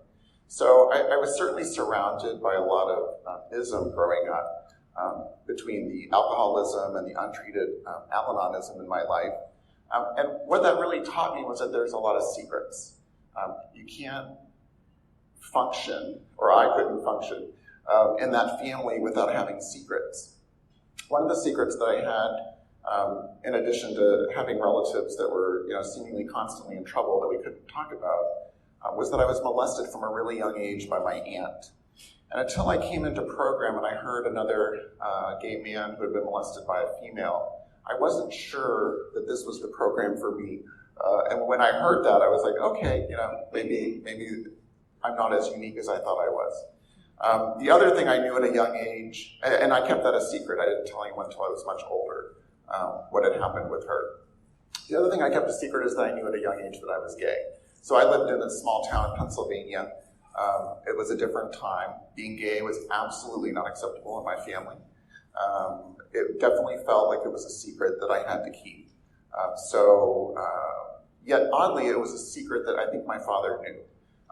So I was certainly surrounded by a lot of ism growing up between the alcoholism and the untreated Al-Anonism in my life. And what that really taught me was that there's a lot of secrets. You can't function, or I couldn't function, in that family without having secrets. One of the secrets that I had, in addition to having relatives that were seemingly constantly in trouble that we couldn't talk about, was that I was molested from a really young age by my aunt. And until I came into program and I heard another gay man who had been molested by a female, I wasn't sure that this was the program for me. And when I heard that, I was like, okay, maybe I'm not as unique as I thought I was. The other thing I knew at a young age, and I kept that a secret, I didn't tell anyone until I was much older what had happened with her. The other thing I kept a secret is that I knew at a young age that I was gay. So I lived in a small town in Pennsylvania. It was a different time. Being gay was absolutely not acceptable in my family. It definitely felt like it was a secret that I had to keep. Yet oddly, it was a secret that I think my father knew.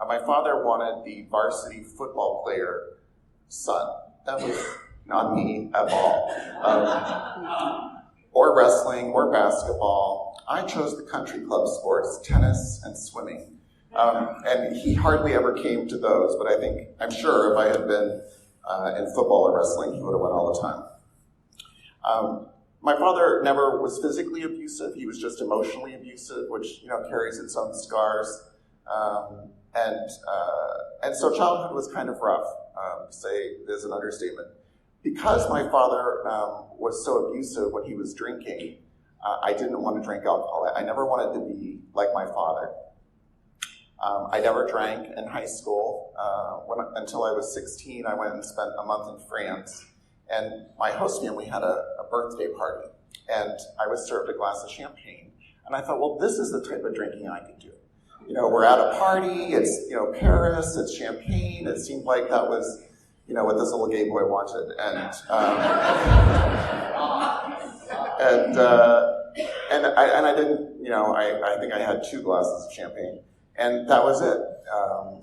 My father wanted the varsity football player son. That was not me at all. Or wrestling, or basketball. I chose the country club sports, tennis and swimming. And he hardly ever came to those, but I'm sure if I had been in football or wrestling, he would have went all the time. My father never was physically abusive. He was just emotionally abusive, which carries its own scars. And so childhood was kind of rough, say is an understatement. Because my father was so abusive when he was drinking, I didn't want to drink alcohol. I never wanted to be like my father. I never drank in high school. Until I was 16, I went and spent a month in France. And my host family had a birthday party. And I was served a glass of champagne. And I thought, well, this is the type of drinking I could do. We're at a party, it's, Paris, it's champagne. It seemed like that was, what this little gay boy wanted. And I didn't, I think I had 2 glasses of champagne. And that was it.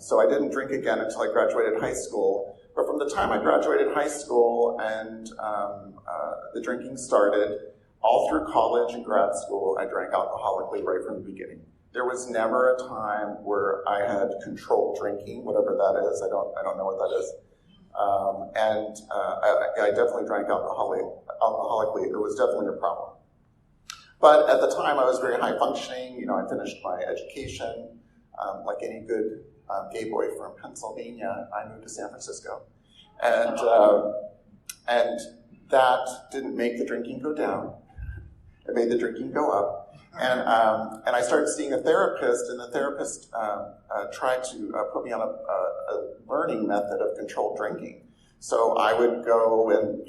So I didn't drink again until I graduated high school. But from the time I graduated high school and the drinking started, all through college and grad school, I drank alcoholically right from the beginning. There was never a time where I had controlled drinking, whatever that is. I don't know what that is. I definitely drank alcoholically. It was definitely a problem. But at the time, I was very high functioning. I finished my education. Like any good gay boy from Pennsylvania, I moved to San Francisco. And that didn't make the drinking go down. It made the drinking go up. And I started seeing a therapist, and the therapist tried to put me on a learning method of controlled drinking. So I would go and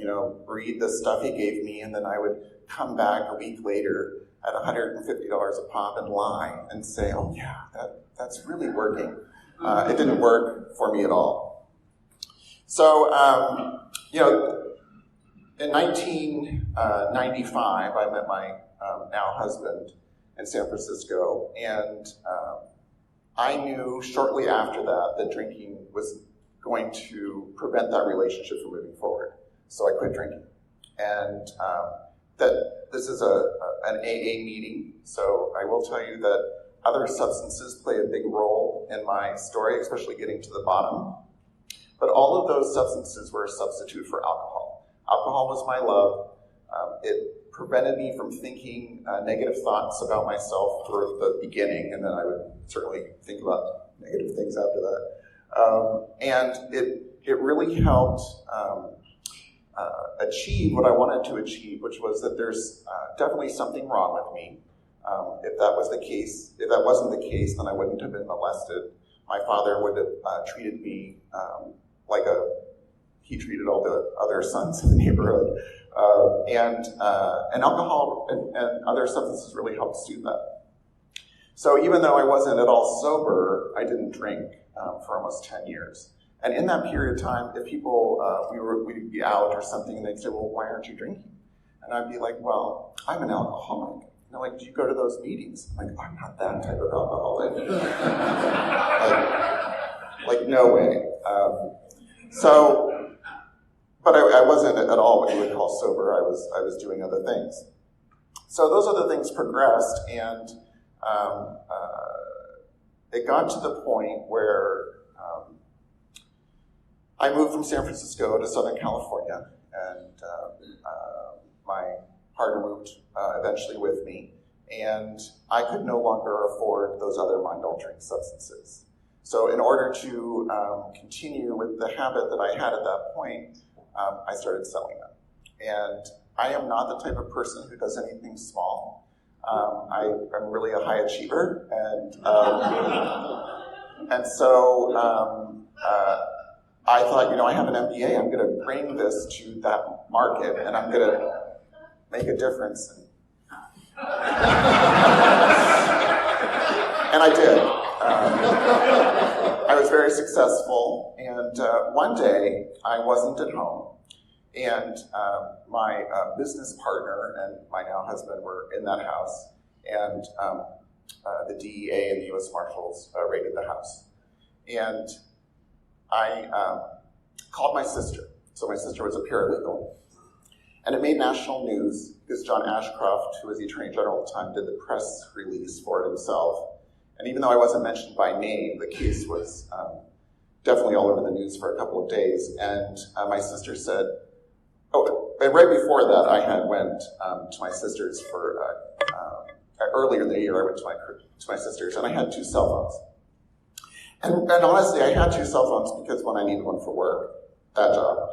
read the stuff he gave me, and then I would come back a week later at $150 a pop and lie and say, "Oh yeah, that's really working." It didn't work for me at all. So in 1995, I met my now husband in San Francisco, and I knew shortly after that drinking was going to prevent that relationship from moving forward. So I quit drinking. And that this is an AA meeting, so I will tell you that other substances play a big role in my story, especially getting to the bottom. But all of those substances were a substitute for alcohol. Alcohol was my love. It prevented me from thinking negative thoughts about myself for the beginning, and then I would certainly think about negative things after that. And it really helped achieve what I wanted to achieve, which was that there's definitely something wrong with me. If that was the case, if that wasn't the case, then I wouldn't have been molested. My father would have treated me like he treated all the other sons in the neighborhood. And alcohol and other substances really helped soothe that. So even though I wasn't at all sober, I didn't drink for almost 10 years. And in that period of time, if people, we'd be out or something, and they'd say, well, why aren't you drinking? And I'd be like, well, I'm an alcoholic. And they're like, do you go to those meetings? I'm like, I'm not that type of alcoholic. like, no way. But I wasn't at all what you would call sober. I was doing other things. So those other things progressed, and it got to the point where I moved from San Francisco to Southern California, and my partner moved eventually with me, and I could no longer afford those other mind-altering substances. So in order to continue with the habit that I had at that point, I started selling them. And I am not the type of person who does anything small. I'm really a high achiever, and so I thought, I have an MBA. I'm going to bring this to that market, and I'm going to make a difference. And I did. I was very successful, and one day I wasn't at home, and my business partner and my now husband were in that house, and the DEA and the U.S. Marshals raided the house. And I called my sister. So my sister was a paralegal. And it made national news because John Ashcroft, who was the Attorney General at the time, did the press release for it himself. And even though I wasn't mentioned by name, the case was definitely all over the news for a couple of days. And my sister said, and right before that, I had went to my sister's for, earlier in the year, I went to my sister's, and I had 2 cell phones. And honestly, I had 2 cell phones because when I needed one for work, that job.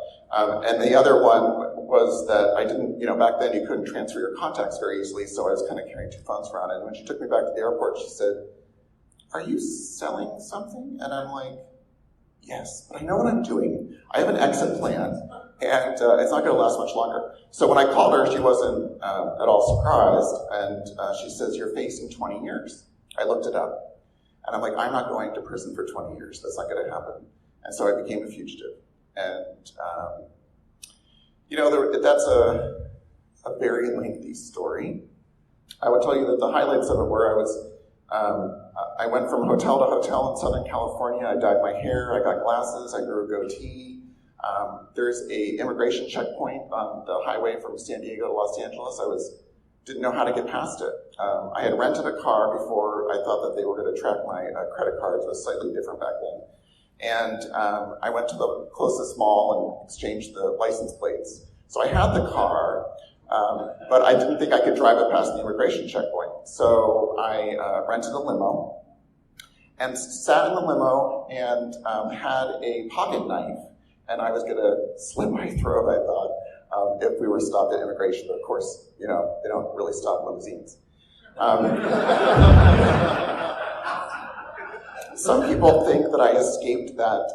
And the other one was that I didn't, back then you couldn't transfer your contacts very easily, so I was kind of carrying 2 phones around. And when she took me back to the airport, she said, are you selling something? And I'm like, yes, but I know what I'm doing. I have an exit plan, and it's not going to last much longer. So when I called her, she wasn't at all surprised, and she says, you're facing 20 years. I looked it up. And I'm like, I'm not going to prison for 20 years. That's not going to happen. And so I became a fugitive. And, that's a very lengthy story. I would tell you that the highlights of it were I went from hotel to hotel in Southern California. I dyed my hair. I got glasses. I grew a goatee. There's a immigration checkpoint on the highway from San Diego to Los Angeles. Didn't know how to get past it. I had rented a car before I thought that they were going to track my credit cards. It was slightly different back then. And I went to the closest mall and exchanged the license plates. So I had the car, but I didn't think I could drive it past the immigration checkpoint. So I rented a limo and sat in the limo and had a pocket knife. And I was going to slit my throat, I thought. If we were stopped at immigration, but of course, they don't really stop limousines. Some people think that I escaped that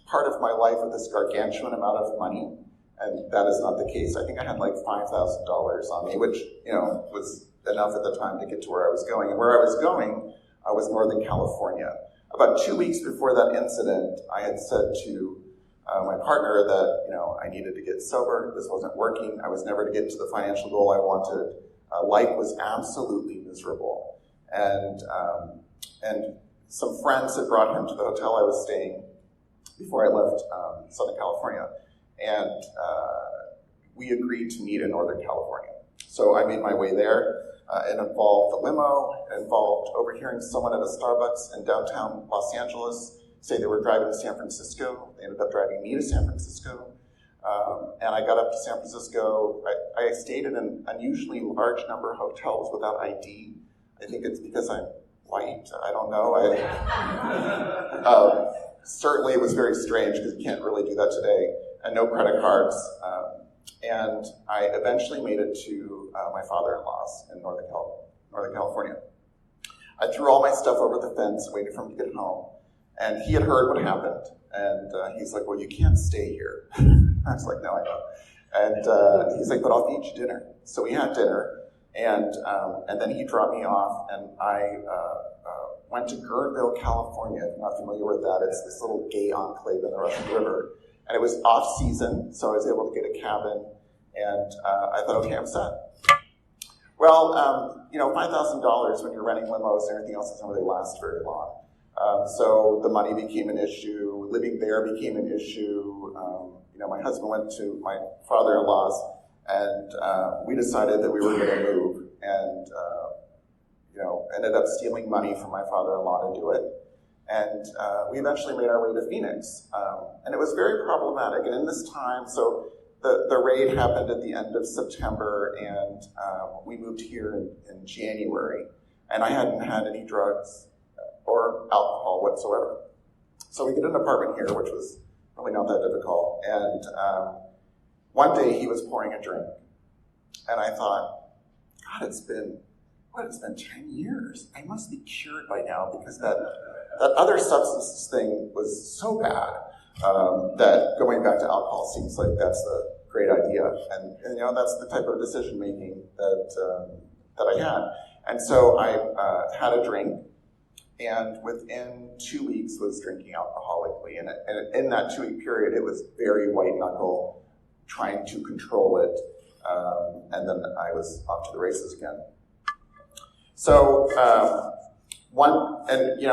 part of my life with this gargantuan amount of money, and that is not the case. I think I had like $5,000 on me, which, was enough at the time to get to where I was going. And where I was going was Northern California. About 2 weeks before that incident, I had said to my partner that, I needed to get sober. This wasn't working. I was never to get to the financial goal I wanted. Life was absolutely miserable. And some friends had brought him to the hotel I was staying before I left Southern California. And we agreed to meet in Northern California. So I made my way there. It involved the limo. It involved overhearing someone at a Starbucks in downtown Los Angeles say they were driving to San Francisco. They ended up driving me to San Francisco. And I got up to San Francisco. I stayed in an unusually large number of hotels without ID. I think it's because I'm white. I don't know. Certainly it was very strange because you can't really do that today. And no credit cards. And I eventually made it to my father-in-law's in Northern California. I threw all my stuff over the fence, waited for him to get home. And he had heard what happened. And he's like, well, you can't stay here. I was like, no, I don't. And he's like, but I'll feed you dinner. So we had dinner. And then he dropped me off. And I went to Guerneville, California. If you're not familiar with that, it's this little gay enclave in the Russian River. And it was off season, so I was able to get a cabin, and I thought, okay, I'm set. Well, $5,000 when you're renting limos and everything else doesn't really last very long. So the money became an issue. Living there became an issue. My husband went to my father-in-law's, and we decided that we were going to move, and ended up stealing money from my father-in-law to do it. And we eventually made our way to Phoenix. And it was very problematic. And in this time, so the raid happened at the end of September, and we moved here in January. And I hadn't had any drugs or alcohol whatsoever. So we get an apartment here, which was really not that difficult. And one day he was pouring a drink. And I thought, God, it's been 10 years. I must be cured by now, because that other substances thing was so bad that going back to alcohol seems like that's a great idea. And that's the type of decision making that I had. And so I had a drink, and within 2 weeks was drinking alcoholically. And in that 2-week period, it was very white knuckle, trying to control it. And then I was off to the races again. So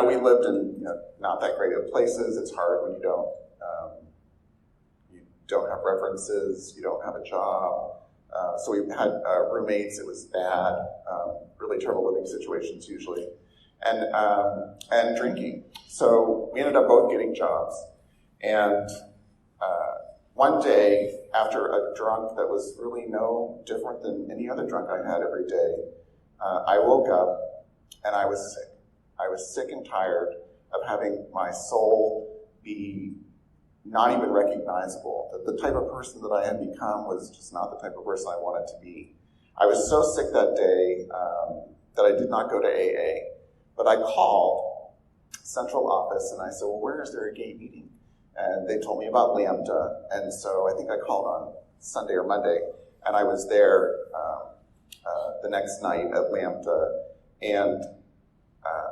we lived in not that great of places. It's hard when you don't have references, you don't have a job. So we had roommates. It was bad, really terrible living situations usually, and drinking. So we ended up both getting jobs. And one day, after a drunk that was really no different than any other drunk I had every day, I woke up and I was sick. I was sick and tired of having my soul be not even recognizable. The type of person that I had become was just not the type of person I wanted to be. I was so sick that day that I did not go to AA, but I called central office and I said, well, where is there a gay meeting? And they told me about Lambda, and so I think I called on Sunday or Monday, and I was there the next night at Lambda, and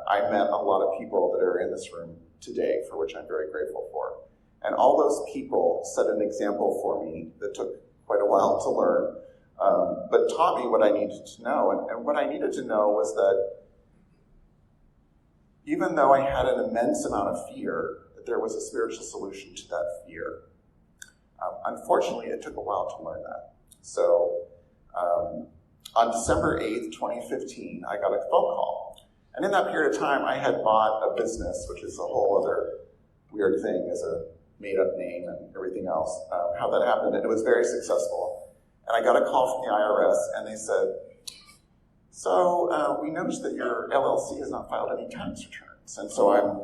I met a lot of people that are in this room today, for which I'm very grateful for. And all those people set an example for me that took quite a while to learn, but taught me what I needed to know. And what I needed to know was that even though I had an immense amount of fear, that there was a spiritual solution to that fear. Unfortunately, it took a while to learn that. So on December 8th, 2015, I got a phone call. And in that period of time, I had bought a business, which is a whole other weird thing as a made-up name and everything else, how that happened. And it was very successful. And I got a call from the IRS, and they said, so we noticed that your LLC has not filed any tax returns. And so I'm,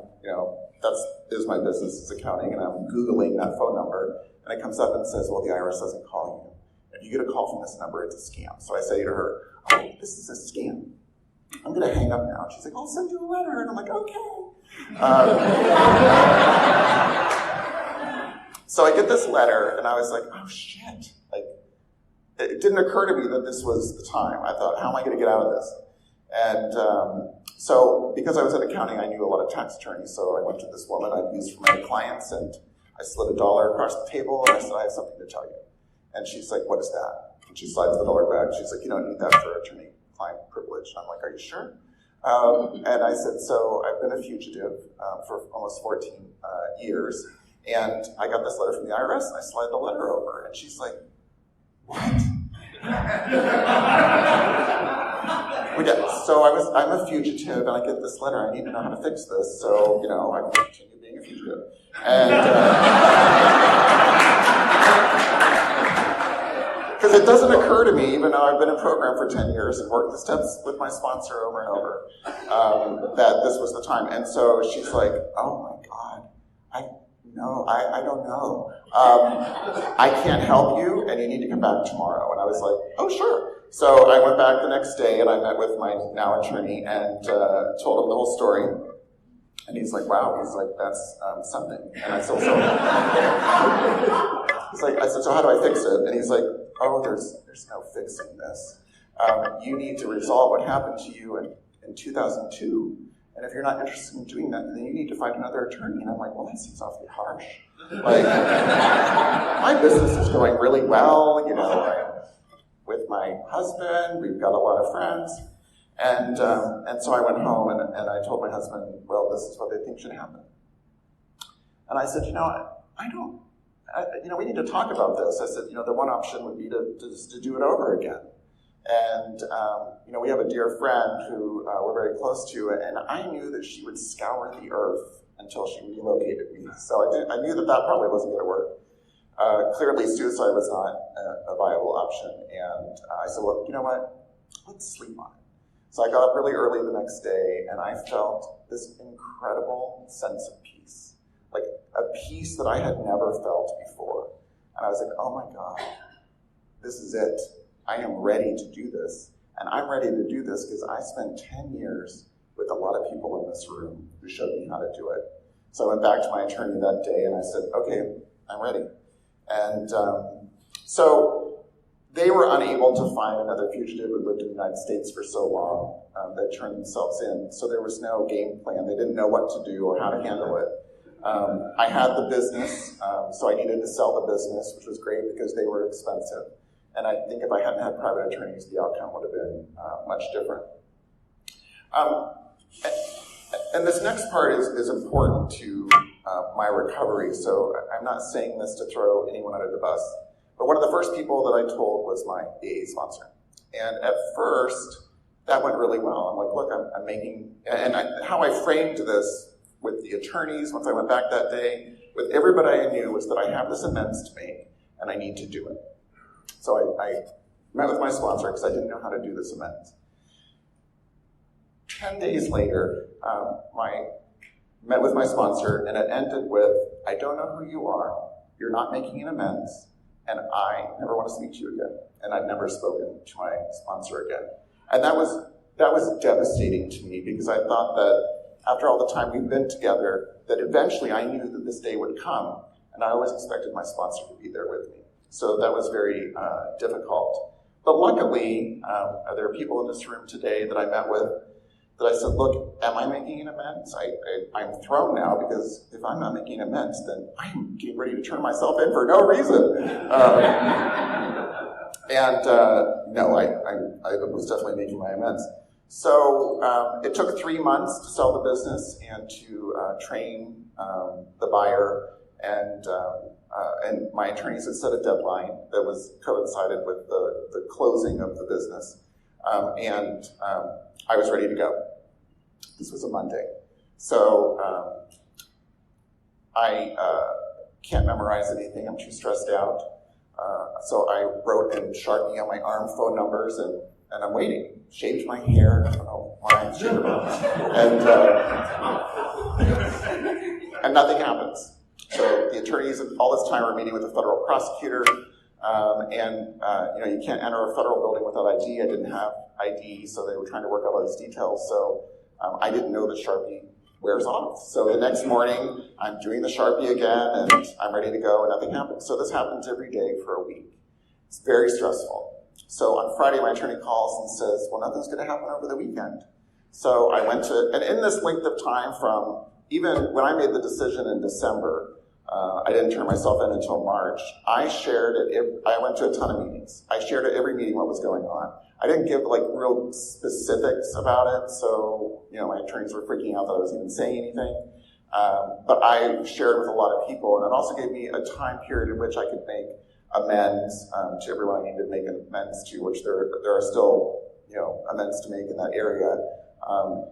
that is my business, is accounting, and I'm Googling that phone number, and it comes up and says, well, the IRS doesn't call you. If you get a call from this number, it's a scam. So I say to her, oh, this is a scam. I'm going to hang up now. She's like, I'll send you a letter. And I'm like, okay. So I get this letter, and I was like, oh, shit. It didn't occur to me that this was the time. I thought, how am I going to get out of this? And so because I was in accounting, I knew a lot of tax attorneys. So I went to this woman I'd used for my clients, and I slid $1 across the table, and I said, I have something to tell you. And she's like, what is that? And she slides the $1 back. She's like, you don't need that for attorney-client privilege. And I'm like, are you sure? And I said, so I've been a fugitive for almost 14 years, and I got this letter from the IRS, and I slide the letter over, and she's like, what? So I'm a fugitive, and I get this letter. I need to know how to fix this. So, I continue being a a fugitive. And because it doesn't occur to me, even though I've been in program for 10 years and worked the steps with my sponsor over and over, that this was the time. And so she's like, oh my God, I don't know. I can't help you, and you need to come back tomorrow. And I was like, oh, sure. So I went back the next day, and I met with my now attorney and told him the whole story. And he's like, wow. He's like, that's something. And I said, so I said, so how do I fix it? And he's like, oh, there's no fixing this. You need to resolve what happened to you in 2002. And if you're not interested in doing that, then you need to find another attorney. And I'm like, well, that seems awfully harsh. Like, my business is going really well, you know, with my husband, we've got a lot of friends. And so I went home and I told my husband, well, this is what they think should happen. And I said, we need to talk about this. I said, the one option would be to do it over again. And, we have a dear friend who we're very close to, and I knew that she would scour the earth until she relocated me. So I knew that probably wasn't going to work. Clearly, suicide was not a viable option. And I said, well, you know what? Let's sleep on it. So I got up really early the next day, and I felt this incredible sense of peace. Like a peace that I had never felt before. And I was like, oh my God, this is it. I am ready to do this. And I'm ready to do this because I spent 10 years with a lot of people in this room who showed me how to do it. So I went back to my attorney that day and I said, okay, I'm ready. And so they were unable to find another fugitive who lived in the United States for so long. They turned themselves in. So there was no game plan. They didn't know what to do or how to handle it. I had the business, so I needed to sell the business, which was great because they were expensive. And I think if I hadn't had private attorneys, the outcome would have been much different. And this next part is important to my recovery, so I'm not saying this to throw anyone under the bus. But one of the first people that I told was my AA sponsor. And at first, that went really well. I'm like, look, I'm making, how I framed this with the attorneys once I went back that day, with everybody I knew, was that I have this amends to make, and I need to do it. So I met with my sponsor because I didn't know how to do this amends. 10 days later, I met with my sponsor, and it ended with, I don't know who you are, you're not making an amends, and I never want to speak to you again. And I've never spoken to my sponsor again. And that was devastating to me because I thought that after all the time we've been together, that eventually I knew that this day would come, and I always expected my sponsor to be there with me. So that was very difficult. But luckily, there are people in this room today that I met with that I said, look, am I making an amends? I'm thrown now because if I'm not making amends, then I'm getting ready to turn myself in for no reason. No, I was definitely making my amends. So it took 3 months to sell the business and to train the buyer, and my attorneys had set a deadline that was coincided with the closing of the business, and I was ready to go. This was a Monday. So I can't memorize anything. I'm too stressed out. So I wrote in Sharpie on my arm phone numbers, and I'm waiting. Shaved my hair. I don't know why I'm shaving about and nothing happens. So the attorneys all this time are meeting with the federal prosecutor, you can't enter a federal building without ID. I didn't have ID, so they were trying to work out all these details. So I didn't know that Sharpie wears off. So the next morning, I'm doing the Sharpie again, and I'm ready to go, and nothing happens. So this happens every day for a week. It's very stressful. So on Friday, my attorney calls and says, well, nothing's going to happen over the weekend. So I went to, and in this length of time from even when I made the decision in December, I didn't turn myself in until March. I went to a ton of meetings. I shared at every meeting what was going on. I didn't give real specifics about it, so my attorneys were freaking out that I was even saying anything. But I shared with a lot of people, and it also gave me a time period in which I could make amends to everyone I needed to make amends to, which there are still amends to make in that area. I'm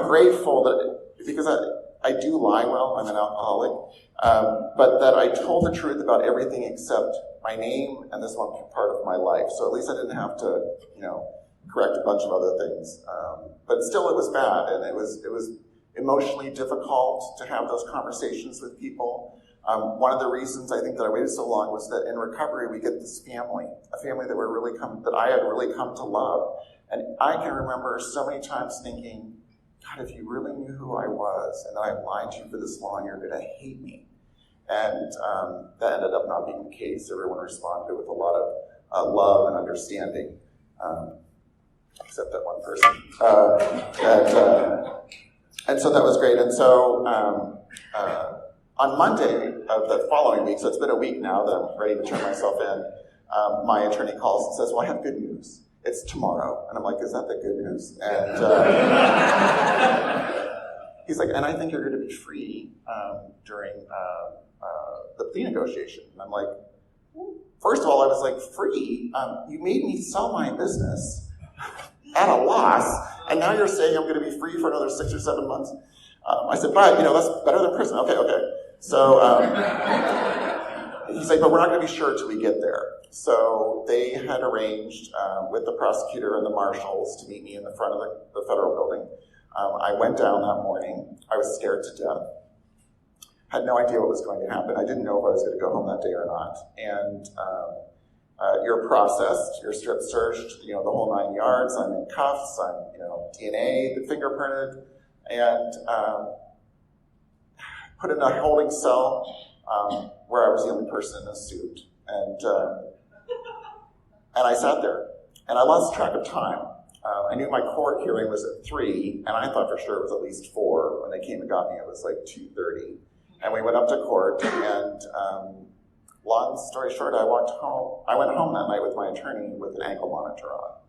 grateful that because I do lie well, I'm an alcoholic, but that I told the truth about everything except my name and this one part of my life. So at least I didn't have to, correct a bunch of other things. But still it was bad, and it was emotionally difficult to have those conversations with people. One of the reasons I think that I waited so long was that in recovery we get this family, a family that I had really come to love. And I can remember so many times thinking, God, if you really knew who I was and that I've lied to you for this long, you're going to hate me. And that ended up not being the case. Everyone responded with a lot of love and understanding, except that one person. And so that was great. And so on Monday of the following week, so it's been a week now that I'm ready to turn myself in, my attorney calls and says, well, I have good news. It's tomorrow. And I'm like, is that the good news? And he's like, and I think you're going to be free during the plea negotiation. And I'm like, first of all, I was like, free? You made me sell my business at a loss, and now you're saying I'm going to be free for another 6 or 7 months? I said, but, that's better than prison. Okay. So he's like, but we're not going to be sure till we get there. So they had arranged with the prosecutor and the marshals to meet me in the front of the federal building. I went down that morning. I was scared to death. Had no idea what was going to happen. I didn't know if I was going to go home that day or not. And you're processed, you're strip searched, the whole 9 yards. I'm in cuffs, I'm, DNA, fingerprinted, and put in a holding cell where I was the only person in a suit. And I sat there, and I lost track of time. I knew my court hearing was at 3, and I thought for sure it was at least 4. When they came and got me, it was like 2:30. And we went up to court, and long story short, I went home that night with my attorney with an ankle monitor on.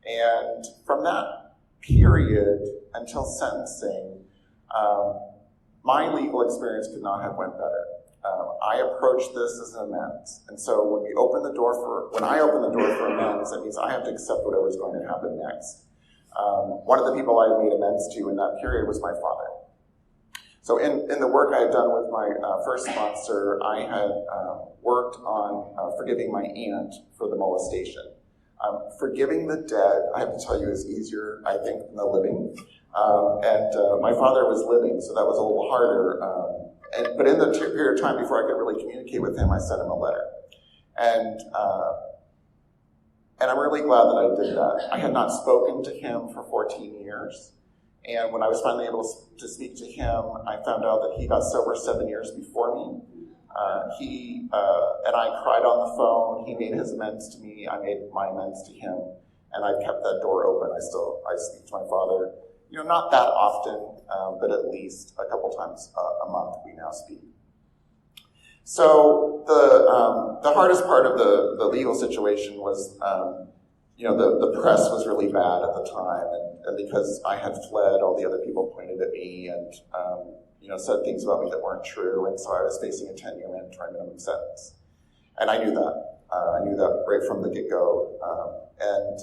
And from that period until sentencing, my legal experience could not have went better. I approached this as an amends. And so when I open the door for amends, that means I have to accept whatever's going to happen next. One of the people I made amends to in that period was my father. So in the work I had done with my first sponsor, I had worked on forgiving my aunt for the molestation. Forgiving the dead, I have to tell you, is easier, I think, than the living. And my father was living, so that was a little harder. But in the period of time before I could really communicate with him, I sent him a letter. And I'm really glad that I did that. I had not spoken to him for 14 years. And when I was finally able to speak to him, I found out that he got sober 7 years before me. He and I cried on the phone. He made his amends to me. I made my amends to him. And I've kept that door open. I speak to my father, not that often, but at least a couple times a month we now speak. So the hardest part of the legal situation was, the press was really bad at the time, and because I had fled, all the other people pointed at me and said things about me that weren't true, and so I was facing a 10-year mandatory minimum sentence, and I knew that. I knew that right from the get-go, and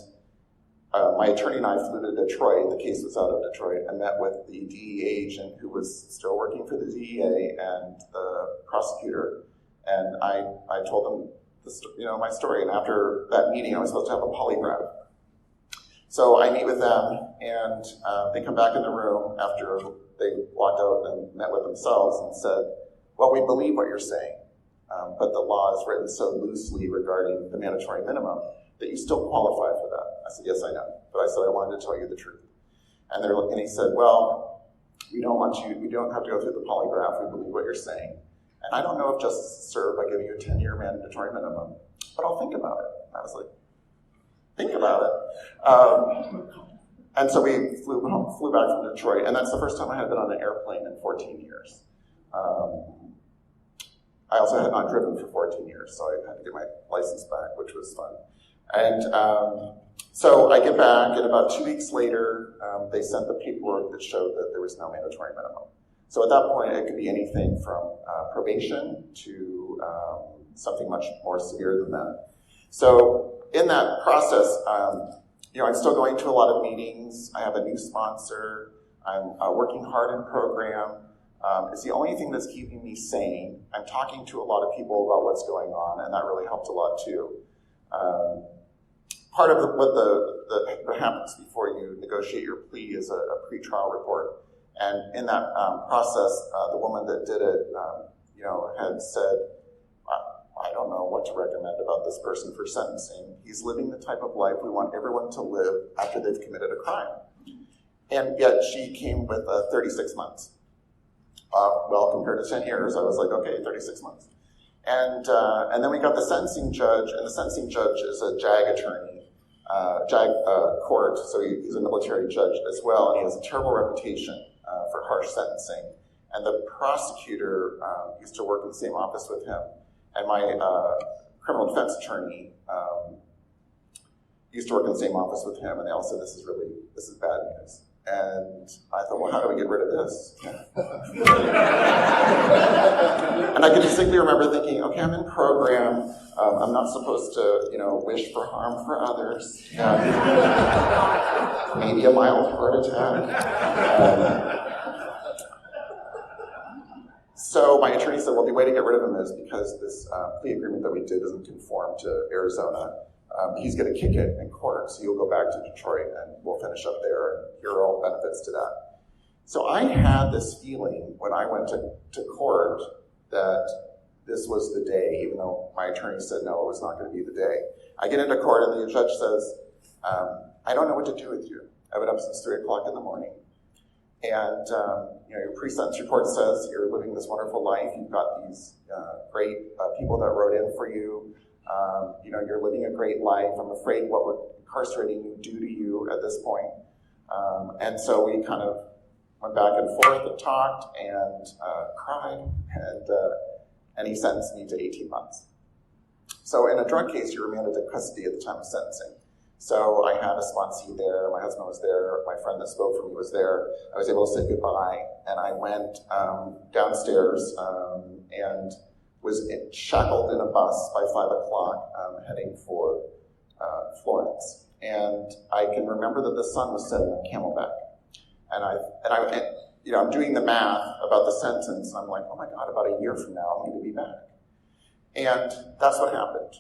my attorney and I flew to Detroit. The case was out of Detroit. I met with the DEA agent who was still working for the DEA and the prosecutor, and I told them my story. And after that meeting, I was supposed to have a polygraph. So I meet with them, and they come back in the room after they walked out and met with themselves and said, well, we believe what you're saying, but the law is written so loosely regarding the mandatory minimum that you still qualify for that. I said, yes, I know. But I said, I wanted to tell you the truth. And he said, well, we don't have to go through the polygraph. We believe what you're saying. And I don't know if justice is served by giving you a 10-year mandatory minimum, but I'll think about it. And I was like, think about it. And so we flew back from Detroit, and that's the first time I had been on an airplane in 14 years. I also had not driven for 14 years, so I had to get my license back, which was fun. And so I get back, and about 2 weeks later, they sent the paperwork that showed that there was no mandatory minimum. So at that point, it could be anything from probation to something much more severe than that. So in that process, I'm still going to a lot of meetings. I have a new sponsor. I'm working hard in program. It's the only thing that's keeping me sane. I'm talking to a lot of people about what's going on, and that really helped a lot too. Part of what happens before you negotiate your plea is a pre-trial report. And in that process, the woman that did it, had said, I don't know what to recommend about this person for sentencing. He's living the type of life we want everyone to live after they've committed a crime. And yet she came with 36 months. Well, compared to 10 years, I was like, okay, 36 months. And then we got the sentencing judge, and the sentencing judge is a JAG attorney, JAG court, so he's a military judge as well, and he has a terrible reputation for harsh sentencing. And the prosecutor used to work in the same office with him, and my criminal defense attorney used to work in the same office with him, and they all said, this is bad news. And I thought, well, how do we get rid of this? And I can distinctly remember thinking, okay, I'm in program. I'm not supposed to, wish for harm for others. Maybe a mild heart attack. So my attorney said, well, the way to get rid of him is because this plea agreement that we did doesn't conform to Arizona. He's going to kick it in court, so you'll go back to Detroit and we'll finish up there, and here are all the benefits to that. So I had this feeling when I went to court that this was the day, even though my attorney said no, it was not going to be the day. I get into court and the judge says, I don't know what to do with you. I've been up since 3 o'clock in the morning. And your pre-sentence report says you're living this wonderful life. You've got these great people that wrote in for you. You're living a great life. I'm afraid what would incarcerating you do to you at this point. And so we kind of went back and forth and talked and cried, and he sentenced me to 18 months. So in a drug case, you're remanded to custody at the time of sentencing. So I had a sponsee there, my husband was there, my friend that spoke for me was there. I was able to say goodbye, and I went downstairs and was shackled in a bus by 5 o'clock heading for Florence. And I can remember that the sun was setting on Camelback. And I'm doing the math about the sentence, and I'm like, oh my God, about a year from now, I'm going to be back. And that's what happened.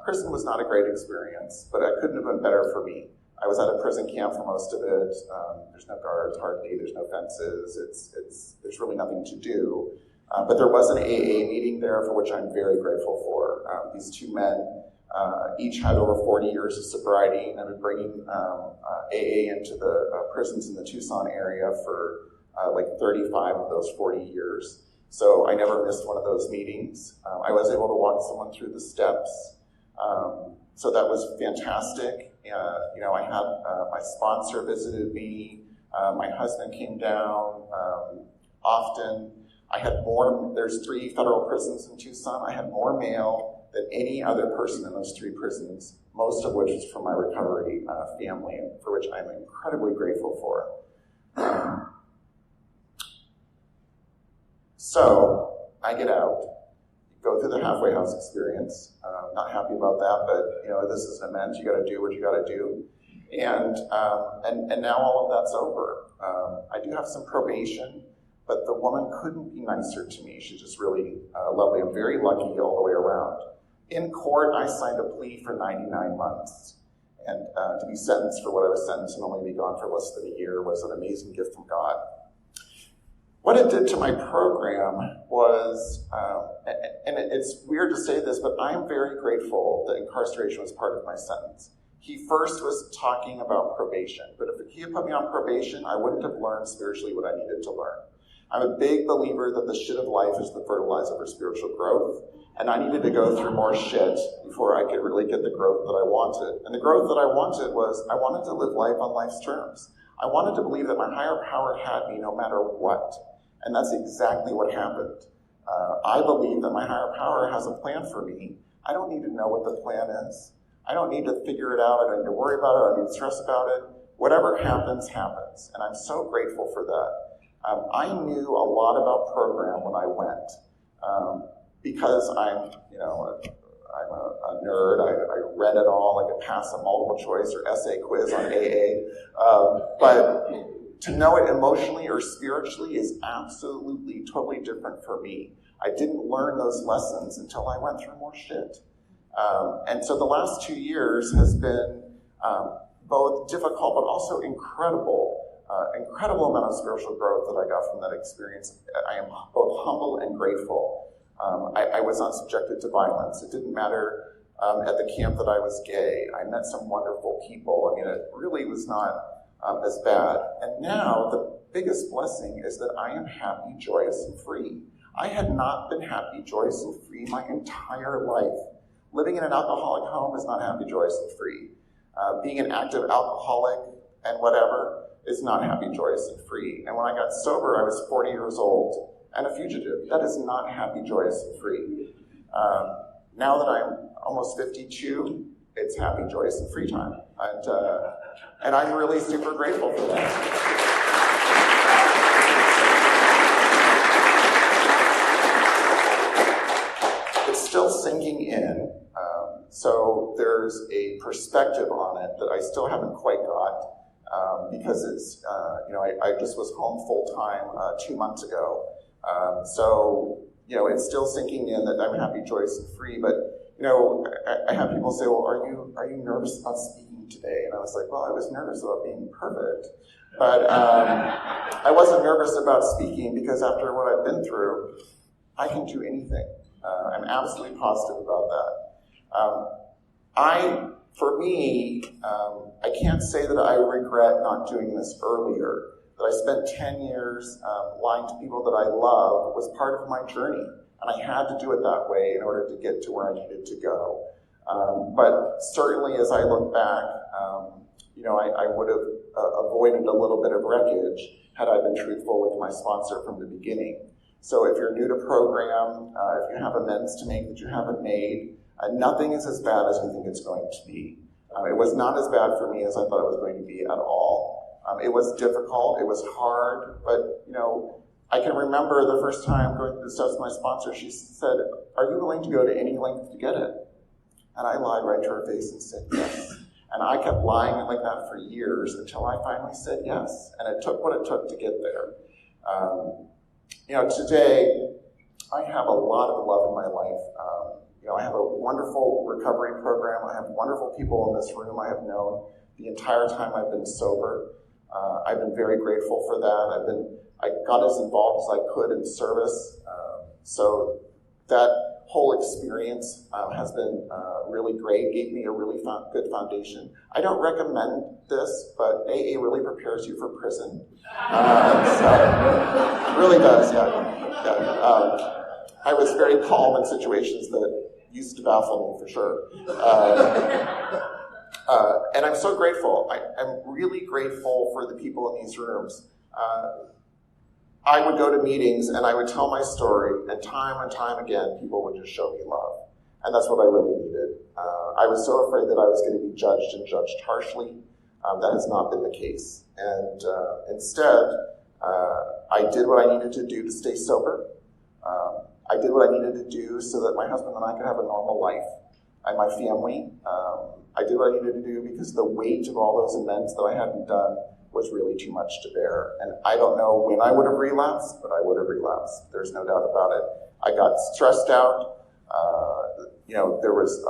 Prison was not a great experience, but it couldn't have been better for me. I was at a prison camp for most of it. There's no guards hardly, there's no fences, there's really nothing to do. But there was an AA meeting there for which I'm very grateful for. These two men each had over 40 years of sobriety, and I've been bringing AA into the prisons in the Tucson area for like 35 of those 40 years. So I never missed one of those meetings. I was able to walk someone through the steps. So that was fantastic. I had my sponsor visited me. My husband came down often. I had more, there's 3 federal prisons in Tucson. I had more mail than any other person in those 3 prisons, most of which is from my recovery family, and for which I'm incredibly grateful for. So I get out, go through the halfway house experience. Not happy about that, but this is an amends. You got to do what you got to do, and now all of that's over. I do have some probation, but the woman couldn't be nicer to me. She's just really lovely. I'm very lucky all the way around. In court, I signed a plea for 99 months, and to be sentenced for what I was sentenced and only be gone for less than a year was an amazing gift from God. What it did to my program was, and it's weird to say this, but I am very grateful that incarceration was part of my sentence. He first was talking about probation, but if he had put me on probation, I wouldn't have learned spiritually what I needed to learn. I'm a big believer that the shit of life is the fertilizer for spiritual growth, and I needed to go through more shit before I could really get the growth that I wanted. And the growth that I wanted was, I wanted to live life on life's terms. I wanted to believe that my higher power had me no matter what. And that's exactly what happened. I believe that my higher power has a plan for me. I don't need to know what the plan is. I don't need to figure it out. I don't need to worry about it. I don't need to stress about it. Whatever happens, happens. And I'm so grateful for that. I knew a lot about program when I went because I'm a nerd. I read it all. I could pass a multiple choice or essay quiz on AA. But To know it emotionally or spiritually is absolutely, totally different for me. I didn't learn those lessons until I went through more shit. And so the last 2 years has been both difficult but also incredible amount of spiritual growth that I got from that experience. I am both humble and grateful. I was not subjected to violence. It didn't matter at the camp that I was gay. I met some wonderful people. I mean, it really was not as bad. And now the biggest blessing is that I am happy, joyous, and free. I had not been happy, joyous, and free my entire life. Living in an alcoholic home is not happy, joyous, and free. Being an active alcoholic and whatever is not happy, joyous, and free. And when I got sober, I was 40 years old and a fugitive. That is not happy, joyous, and free. Now that I'm almost 52, it's happy, joyous, and free time. And I'm really super grateful for that. Still sinking in, so there's a perspective on it that I still haven't quite got because it's, I just was home full time 2 months ago. So, it's still sinking in that I'm happy, joyous, and free. But, I have people say, well, are you nervous about speaking today? And I was like, well, I was nervous about being perfect. But I wasn't nervous about speaking because after what I've been through, I can do anything. I'm absolutely positive about that. For me, I can't say that I regret not doing this earlier. That I spent 10 years lying to people that I love was part of my journey. And I had to do it that way in order to get to where I needed to go. But certainly as I look back, I would have avoided a little bit of wreckage had I been truthful with my sponsor from the beginning. So if you're new to program, if you have amends to make that you haven't made, nothing is as bad as you think it's going to be. It was not as bad for me as I thought it was going to be at all. It was difficult, it was hard, but I can remember the first time going through the steps with my sponsor, she said, "Are you willing to go to any length to get it?" And I lied right to her face and said yes. And I kept lying like that for years until I finally said yes. And it took what it took to get there. Today, I have a lot of love in my life. I have a wonderful recovery program. I have wonderful people in this room I have known the entire time I've been sober. I've been very grateful for that. I got as involved as I could in service. So that whole experience has been really great, gave me a really good foundation. I don't recommend this, but AA really prepares you for prison. So it really does, yeah. I was very calm in situations that used to baffle me, for sure. And I'm so grateful. I'm really grateful for the people in these rooms. I would go to meetings and I would tell my story, and time again, people would just show me love. And that's what I really needed. I was so afraid that I was going to be judged and judged harshly. That has not been the case. And instead, I did what I needed to do to stay sober. I did what I needed to do so that my husband and I could have a normal life and my family. I did what I needed to do because the weight of all those amends that I hadn't done was really too much to bear. And I don't know when I would have relapsed, but I would have relapsed. There's no doubt about it. I got stressed out. There was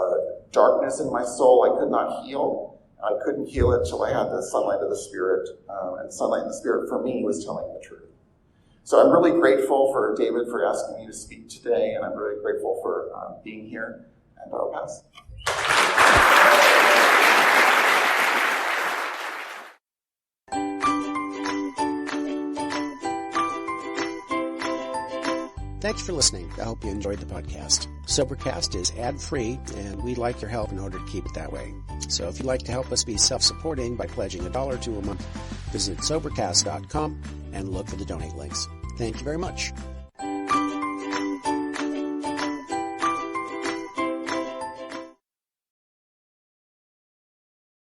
darkness in my soul I could not heal. I couldn't heal it till I had the sunlight of the Spirit. And sunlight of the Spirit for me was telling the truth. So I'm really grateful for David for asking me to speak today, and I'm really grateful for being here. And I'll pass. Thanks for listening. I hope you enjoyed the podcast. Sobercast is ad-free, and we'd like your help in order to keep it that way. So if you'd like to help us be self-supporting by pledging $1 or $2 a month, visit Sobercast.com and look for the donate links. Thank you very much.